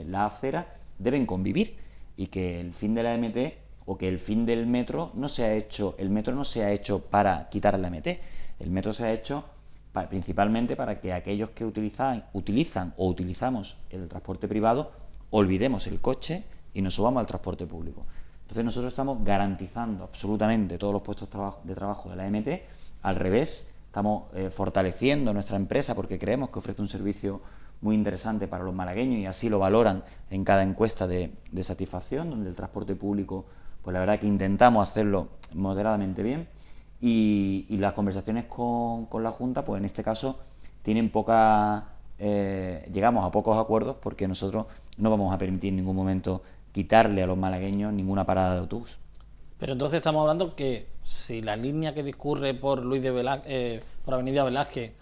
la acera, deben convivir, y que el fin de la MT o que el fin del metro no se ha hecho, el metro no se ha hecho para quitar la MT, el metro se ha hecho principalmente para que aquellos que utilizan o utilizamos el transporte privado olvidemos el coche y nos subamos al transporte público. Entonces nosotros estamos garantizando absolutamente todos los puestos de trabajo de la MT, al revés, estamos fortaleciendo nuestra empresa porque creemos que ofrece un servicio muy interesante para los malagueños y así lo valoran en cada encuesta de satisfacción, donde el transporte público, pues la verdad que intentamos hacerlo moderadamente bien y las conversaciones con la Junta, pues en este caso tienen llegamos a pocos acuerdos porque nosotros no vamos a permitir en ningún momento quitarle a los malagueños ninguna parada de autobús. Pero entonces estamos hablando que si la línea que discurre por por Avenida Velázquez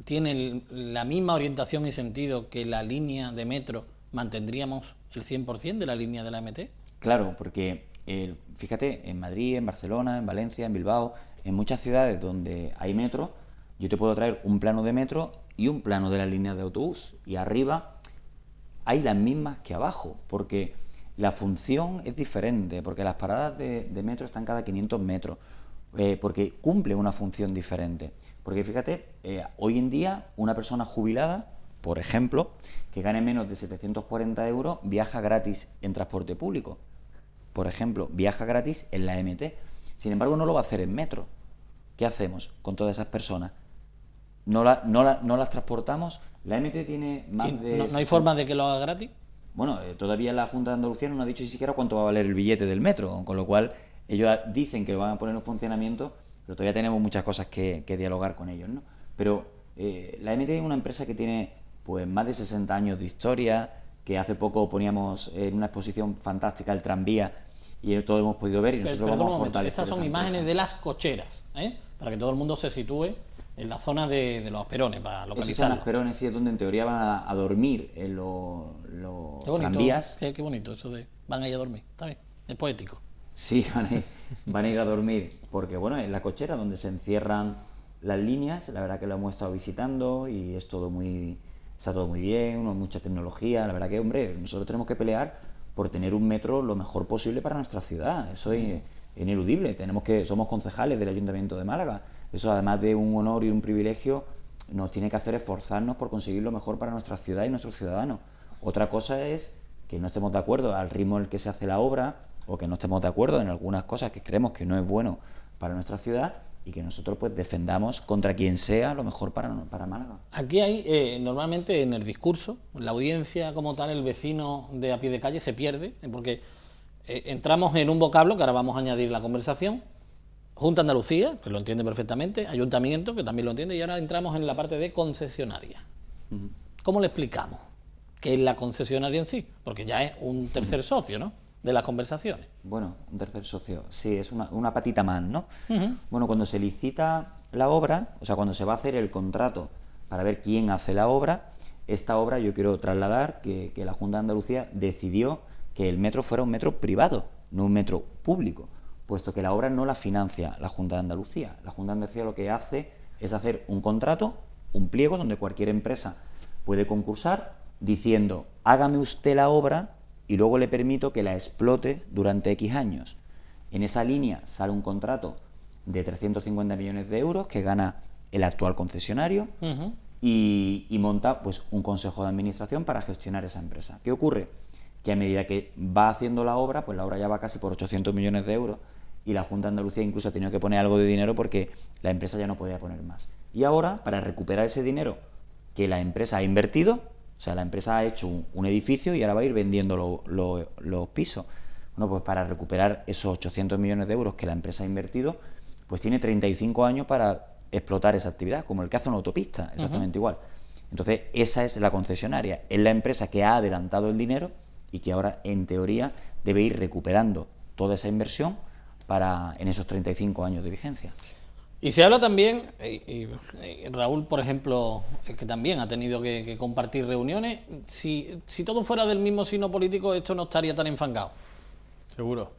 tiene la misma orientación y sentido que la línea de metro, ¿mantendríamos el 100% de la línea de la MT? Claro, porque fíjate, en Madrid, en Barcelona, en Valencia, en Bilbao, en muchas ciudades donde hay metro, yo te puedo traer un plano de metro y un plano de las líneas de autobús, y arriba hay las mismas que abajo, porque la función es diferente, porque las paradas de metro están cada 500 metros, porque cumple una función diferente. Porque fíjate, hoy en día una persona jubilada, por ejemplo, que gane menos de 740 euros, viaja gratis en transporte público. Por ejemplo, viaja gratis en la MT. Sin embargo, no lo va a hacer en metro. ¿Qué hacemos con todas esas personas? ¿No las transportamos? La MT tiene más de... ¿No hay forma de que lo haga gratis? Bueno, todavía la Junta de Andalucía no ha dicho ni siquiera cuánto va a valer el billete del metro, con lo cual ellos dicen que lo van a poner en funcionamiento, pero todavía tenemos muchas cosas que dialogar con ellos, ¿no? Pero la MT es una empresa que tiene pues más de 60 años de historia, que hace poco poníamos en una exposición fantástica el tranvía y todo hemos podido ver y nosotros vamos a fortalecer. Estas son imágenes de las cocheras, para que todo el mundo se sitúe en la zona de los Perones, para localizarlo. Esas son las Perones, sí, es donde en teoría van a dormir en los tranvías. Qué bonito eso de van a ir a dormir, está bien, es poético. Sí, van a ir a dormir, porque bueno, es la cochera donde se encierran las líneas, la verdad que lo hemos estado visitando y es todo está todo muy bien, mucha tecnología, la verdad que, hombre, nosotros tenemos que pelear por tener un metro lo mejor posible para nuestra ciudad, eso es ineludible, somos concejales del Ayuntamiento de Málaga, eso además de un honor y un privilegio, nos tiene que hacer esforzarnos por conseguir lo mejor para nuestra ciudad y nuestros ciudadanos. Otra cosa es que no estemos de acuerdo al ritmo en el que se hace la obra, o que no estemos de acuerdo en algunas cosas que creemos que no es bueno para nuestra ciudad y que nosotros pues defendamos contra quien sea lo mejor para Málaga. Aquí hay, normalmente en el discurso, en la audiencia como tal, el vecino de a pie de calle se pierde, porque entramos en un vocablo que ahora vamos a añadir en la conversación, Junta de Andalucía, que lo entiende perfectamente, Ayuntamiento, que también lo entiende, y ahora entramos en la parte de concesionaria. ¿Cómo le explicamos qué es la concesionaria en sí? Porque ya es un tercer socio, ¿no?, de las conversaciones. Bueno, un tercer socio, sí, es una patita más, ¿no? Bueno, cuando se licita la obra, o sea, cuando se va a hacer el contrato para ver quién hace la obra, esta obra yo quiero trasladar que la Junta de Andalucía decidió que el metro fuera un metro privado, no un metro público, puesto que la obra no la financia la Junta de Andalucía. La Junta de Andalucía lo que hace es hacer un contrato, un pliego donde cualquier empresa puede concursar diciendo, hágame usted la obra y luego le permito que la explote durante X años. En esa línea sale un contrato de 350 millones de euros que gana el actual concesionario y monta pues un consejo de administración para gestionar esa empresa. ¿Qué ocurre? Que a medida que va haciendo la obra, pues la obra ya va casi por 800 millones de euros y la Junta de Andalucía incluso ha tenido que poner algo de dinero porque la empresa ya no podía poner más. Y ahora, para recuperar ese dinero que la empresa ha invertido, o sea, la empresa ha hecho un edificio y ahora va a ir vendiendo los pisos. Bueno, pues para recuperar esos 800 millones de euros que la empresa ha invertido, pues tiene 35 años para explotar esa actividad, como el que hace una autopista, exactamente igual. Entonces, esa es la concesionaria, es la empresa que ha adelantado el dinero y que ahora, en teoría, debe ir recuperando toda esa inversión en esos 35 años de vigencia. Y se habla también, y Raúl, por ejemplo, que también ha tenido que compartir reuniones, si todo fuera del mismo signo político, esto no estaría tan enfangado. Seguro.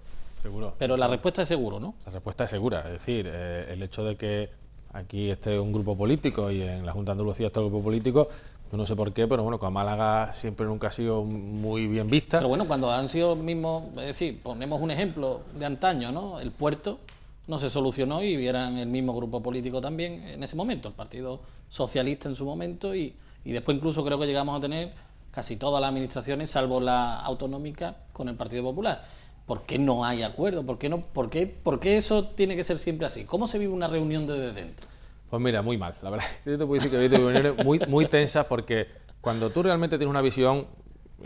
Pero la respuesta es seguro, ¿no? La respuesta es segura, es decir, el hecho de que aquí esté un grupo político y en la Junta de Andalucía esté un grupo político, yo no sé por qué, pero bueno, con Málaga siempre nunca ha sido muy bien vista. Pero bueno, cuando han sido mismos, es decir, ponemos un ejemplo de antaño, ¿no? El puerto no se solucionó y vieran el mismo grupo político también en ese momento, el Partido Socialista en su momento, y después incluso creo que llegamos a tener casi todas las administraciones, salvo la autonómica, con el Partido Popular. ¿Por qué no hay acuerdo? ¿Por qué eso tiene que ser siempre así? ¿Cómo se vive una reunión desde dentro? Pues mira, muy mal, la verdad. Yo te puedo decir que he visto reuniones muy tensas, porque cuando tú realmente tienes una visión,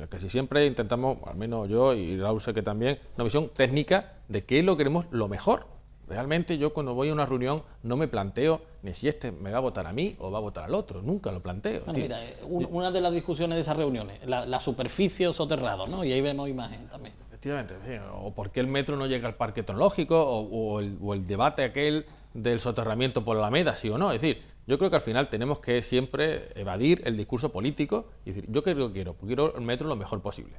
casi siempre intentamos, al menos yo y Raúl sé que también, una visión técnica de qué es lo que queremos lo mejor. Realmente yo cuando voy a una reunión no me planteo ni si este me va a votar a mí o va a votar al otro, nunca lo planteo. Bueno, mira, una de las discusiones de esas reuniones, la superficie o soterrado, ¿no? Y ahí vemos imagen también. Efectivamente, sí. O por qué el metro no llega al parque tecnológico, o el debate aquel del soterramiento por la Alameda, sí o no. Es decir, yo creo que al final tenemos que siempre evadir el discurso político y decir, ¿yo qué quiero? Pues quiero el metro lo mejor posible.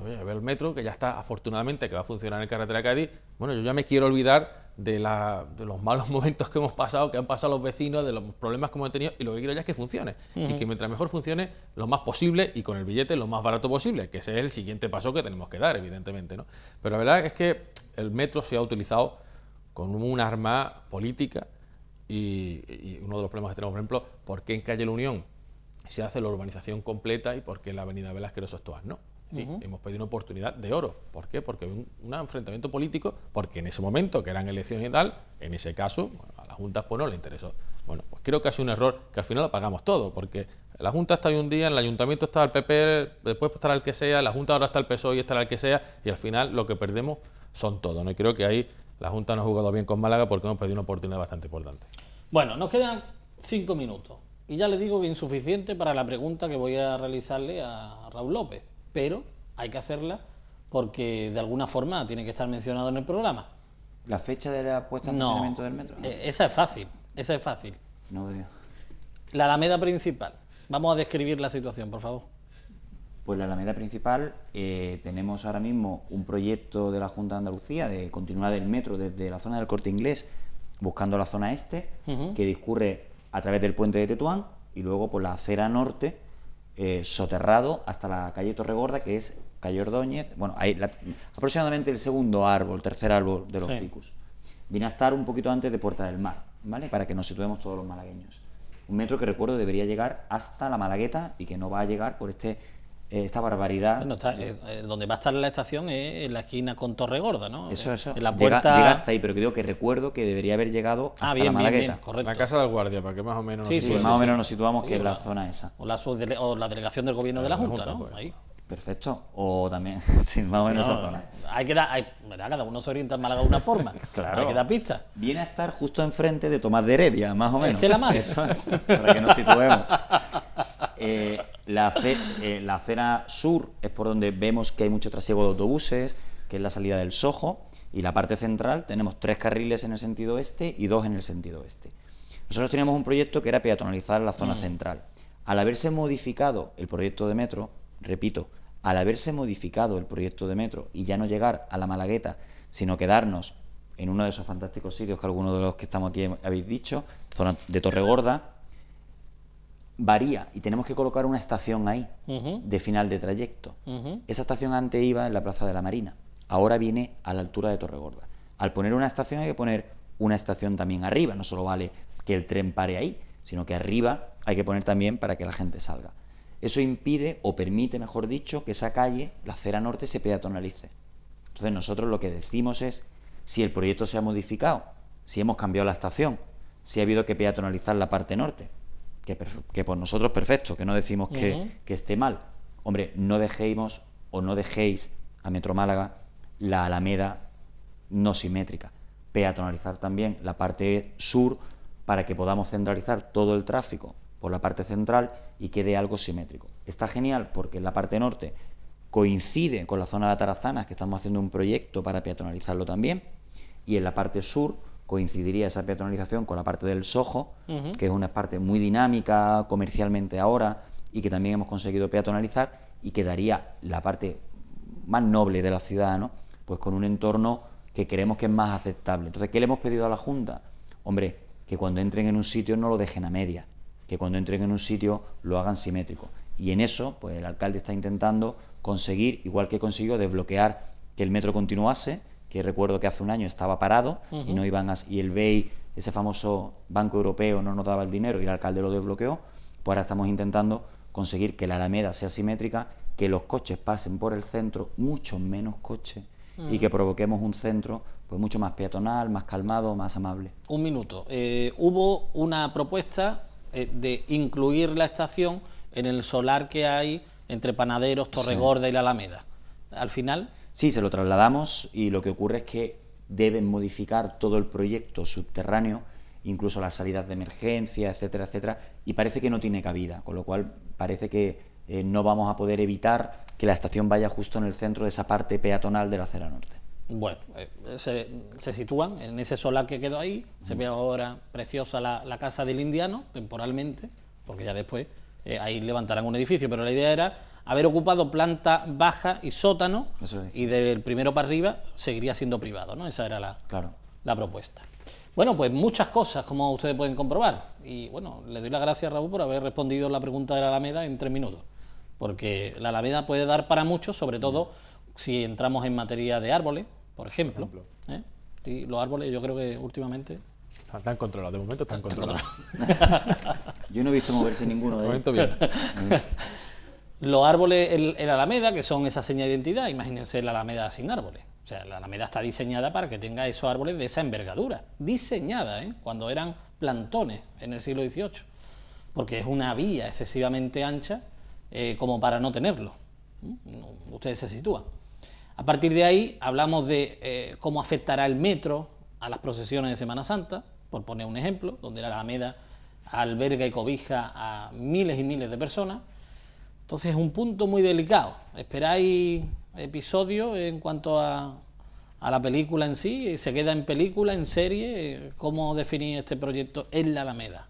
Oye, ver el metro, que ya está, afortunadamente, que va a funcionar en carretera Cádiz. Bueno, yo ya me quiero olvidar de los malos momentos que hemos pasado, que han pasado los vecinos, de los problemas que hemos tenido, y lo que quiero ya es que funcione. Y que mientras mejor funcione, lo más posible, y con el billete lo más barato posible, que ese es el siguiente paso que tenemos que dar, evidentemente, ¿no? Pero la verdad es que el metro se ha utilizado como un arma política, y uno de los problemas que tenemos, por ejemplo, ¿por qué en Calle La Unión se hace la urbanización completa y por qué en la avenida Velázquez de Sostoas no? Sí, hemos pedido una oportunidad de oro. ¿Por qué? Porque hay un enfrentamiento político, porque en ese momento, que eran elecciones y tal, en ese caso, bueno, a la Junta pues no le interesó. Bueno, pues creo que ha sido un error que al final lo pagamos todo, porque la Junta está hoy un día, en el Ayuntamiento está el PP, después estará el que sea, la Junta ahora está el PSOE y estará el que sea, y al final lo que perdemos son todos, ¿no? Y creo que ahí la Junta no ha jugado bien con Málaga porque hemos perdido una oportunidad bastante importante. Bueno, nos quedan 5 minutos, y ya les digo que insuficiente para la pregunta que voy a realizarle a Raúl López. Pero hay que hacerla porque de alguna forma tiene que estar mencionado en el programa. ¿La fecha de la puesta en funcionamiento del metro? Esa es fácil. No veo. La Alameda principal. Vamos a describir la situación, por favor. Pues la Alameda principal, tenemos ahora mismo un proyecto de la Junta de Andalucía de continuidad del metro desde la zona del Corte Inglés, buscando la zona este, que discurre a través del puente de Tetuán y luego por la acera norte, soterrado hasta la calle Torregorda, que es calle Ordóñez, bueno, aproximadamente el tercer árbol de los ficus. Viene a estar un poquito antes de Puerta del Mar, ¿vale? Para que nos situemos todos los malagueños. Un metro que recuerdo debería llegar hasta la Malagueta y que no va a llegar por esta barbaridad. Bueno, donde va a estar la estación es en la esquina con Torregorda, ¿no? Eso. En la puerta... Llega hasta ahí, pero creo que recuerdo que debería haber llegado hasta la Malagueta. Bien, correcto. La Casa del Guardia, para que más o menos más o menos nos situamos, que es la zona esa. O la delegación del gobierno de la Junta, ¿no? Pues. Ahí. Perfecto. O también, sí, más o menos esa zona. Cada uno se orienta en Málaga de una forma. Claro. Hay que dar pistas. Viene a estar justo enfrente de Tomás de Heredia, más o menos. La madre. Eso, para que nos situemos. La acera sur es por donde vemos que hay mucho trasiego de autobuses, que es la salida del Sojo, y la parte central tenemos 3 carriles en el sentido este y 2 en el sentido oeste. Nosotros teníamos un proyecto que era peatonalizar la zona central. Al haberse modificado el proyecto de metro, repito, al haberse modificado el proyecto de metro y ya no llegar a la Malagueta, sino quedarnos en uno de esos fantásticos sitios que algunos de los que estamos aquí habéis dicho, zona de Torregorda, varía y tenemos que colocar una estación ahí, de final de trayecto. Esa estación antes iba en la Plaza de la Marina, ahora viene a la altura de Torregorda. Al poner una estación hay que poner una estación también arriba, no solo vale que el tren pare ahí, sino que arriba hay que poner también para que la gente salga. Eso impide, o permite, mejor dicho, que esa calle, la acera norte, se peatonalice. Entonces nosotros lo que decimos es, si el proyecto se ha modificado, si hemos cambiado la estación, si ha habido que peatonalizar la parte norte, que por nosotros perfecto, que no decimos que esté mal. Hombre, no dejéis a Metro Málaga la Alameda no simétrica. Peatonalizar también la parte sur para que podamos centralizar todo el tráfico por la parte central y quede algo simétrico. Está genial porque en la parte norte coincide con la zona de Atarazanas, que estamos haciendo un proyecto para peatonalizarlo también, y en la parte sur coincidiría esa peatonalización con la parte del Sojo, que es una parte muy dinámica comercialmente ahora y que también hemos conseguido peatonalizar, y quedaría la parte más noble de la ciudad, ¿no? Pues con un entorno que creemos que es más aceptable. Entonces, ¿qué le hemos pedido a la Junta? Hombre, que cuando entren en un sitio no lo dejen a media, que cuando entren en un sitio lo hagan simétrico. Y en eso, pues el alcalde está intentando conseguir, igual que consiguió desbloquear que el metro continuase, que recuerdo que hace un año estaba parado y no iban y el BEI, ese famoso Banco Europeo, no nos daba el dinero y el alcalde lo desbloqueó. Pues ahora estamos intentando conseguir que la Alameda sea simétrica, que los coches pasen por el centro, muchos menos coches, y que provoquemos un centro pues mucho más peatonal, más calmado, más amable. Un minuto. Hubo una propuesta de incluir la estación en el solar que hay entre Panaderos, Torregorda y la Alameda. Al final... Sí, se lo trasladamos y lo que ocurre es que deben modificar todo el proyecto subterráneo, incluso las salidas de emergencia, etcétera, etcétera, y parece que no tiene cabida, con lo cual parece que no vamos a poder evitar que la estación vaya justo en el centro de esa parte peatonal de la acera norte. Bueno, se sitúan en ese solar que quedó ahí, se ve ahora preciosa la casa del Indiano, temporalmente, porque ya después ahí levantarán un edificio, pero la idea era haber ocupado planta baja y sótano, y del primero para arriba seguiría siendo privado, ¿no? Esa era la propuesta. Bueno, pues muchas cosas, como ustedes pueden comprobar, y bueno, le doy las gracias a Raúl por haber respondido la pregunta de la Alameda en 3 minutos, porque la Alameda puede dar para mucho, sobre todo si entramos en materia de árboles, por ejemplo. Sí, los árboles yo creo que últimamente... Están controlados, de momento están controlados. Yo no he visto moverse ninguno de ellos. De momento bien. Los árboles en la Alameda, que son esa seña de identidad, imagínense la Alameda sin árboles. O sea, la Alameda está diseñada para que tenga esos árboles de esa envergadura. Diseñada, cuando eran plantones en el siglo XVIII. Porque es una vía excesivamente ancha como para no tenerlo. Ustedes se sitúan. A partir de ahí hablamos de cómo afectará el metro a las procesiones de Semana Santa, por poner un ejemplo, donde la Alameda alberga y cobija a miles y miles de personas. Entonces es un punto muy delicado. ¿Esperáis episodios en cuanto a la película en sí? ¿Se queda en película, en serie? ¿Cómo definir este proyecto en la Alameda?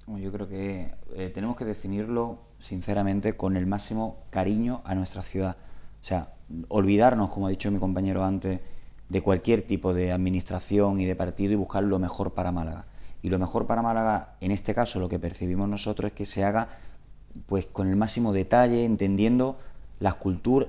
Yo creo que tenemos que definirlo sinceramente con el máximo cariño a nuestra ciudad. O sea, olvidarnos, como ha dicho mi compañero antes, de cualquier tipo de administración y de partido y buscar lo mejor para Málaga. Y lo mejor para Málaga, en este caso, lo que percibimos nosotros es que se haga pues con el máximo detalle, entendiendo la cultura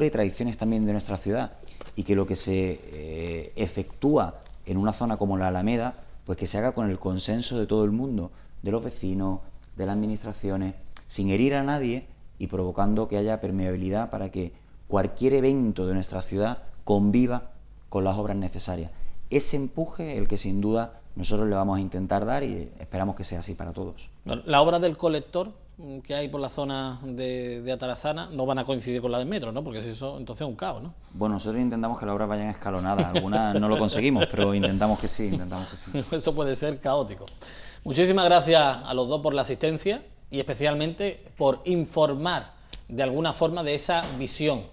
y tradiciones también de nuestra ciudad, y que lo que se efectúa en una zona como la Alameda, pues que se haga con el consenso de todo el mundo, de los vecinos, de las administraciones, sin herir a nadie y provocando que haya permeabilidad para que cualquier evento de nuestra ciudad conviva con las obras necesarias. Ese empuje el que sin duda nosotros le vamos a intentar dar y esperamos que sea así para todos. La obra del colector que hay por la zona de Atarazana no van a coincidir con la del metro, ¿no? Porque si eso, entonces es un caos, ¿no? Bueno, nosotros intentamos que las obras vayan escalonadas, algunas no lo conseguimos, pero intentamos que sí. Eso puede ser caótico. Muchísimas gracias a los dos por la asistencia y especialmente por informar de alguna forma de esa visión.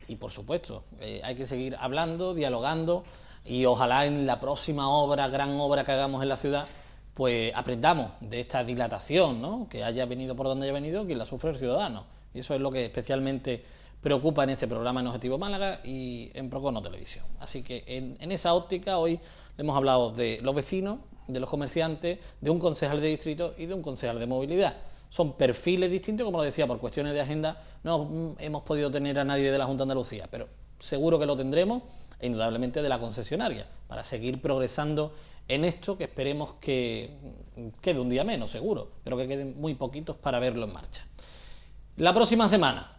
Y por supuesto, hay que seguir hablando, dialogando, y ojalá en la próxima gran obra que hagamos en la ciudad, pues aprendamos de esta dilatación, ¿no? Que haya venido por donde haya venido, quien la sufre el ciudadano. Y eso es lo que especialmente preocupa en este programa en Objetivo Málaga y en Procono Televisión. Así que en esa óptica hoy hemos hablado de los vecinos, de los comerciantes, de un concejal de distrito y de un concejal de movilidad. Son perfiles distintos, como lo decía, por cuestiones de agenda no hemos podido tener a nadie de la Junta de Andalucía, pero seguro que lo tendremos, e indudablemente de la concesionaria, para seguir progresando en esto que esperemos que quede un día menos, seguro, pero que queden muy poquitos para verlo en marcha. La próxima semana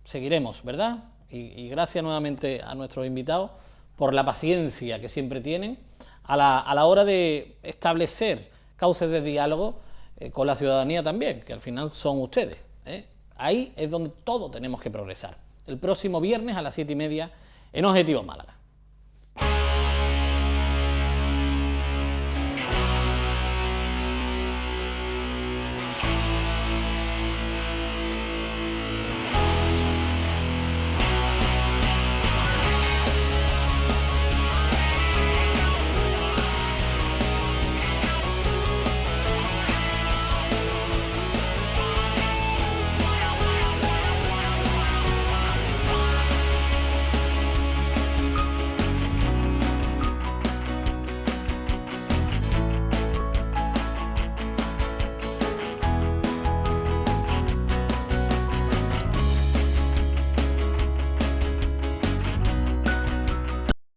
seguiremos, ¿verdad? Y gracias nuevamente a nuestros invitados por la paciencia que siempre tienen a la hora de establecer cauces de diálogo con la ciudadanía también, que al final son ustedes. Ahí es donde todos tenemos que progresar. El próximo viernes a las 7:30 en Objetivo Málaga.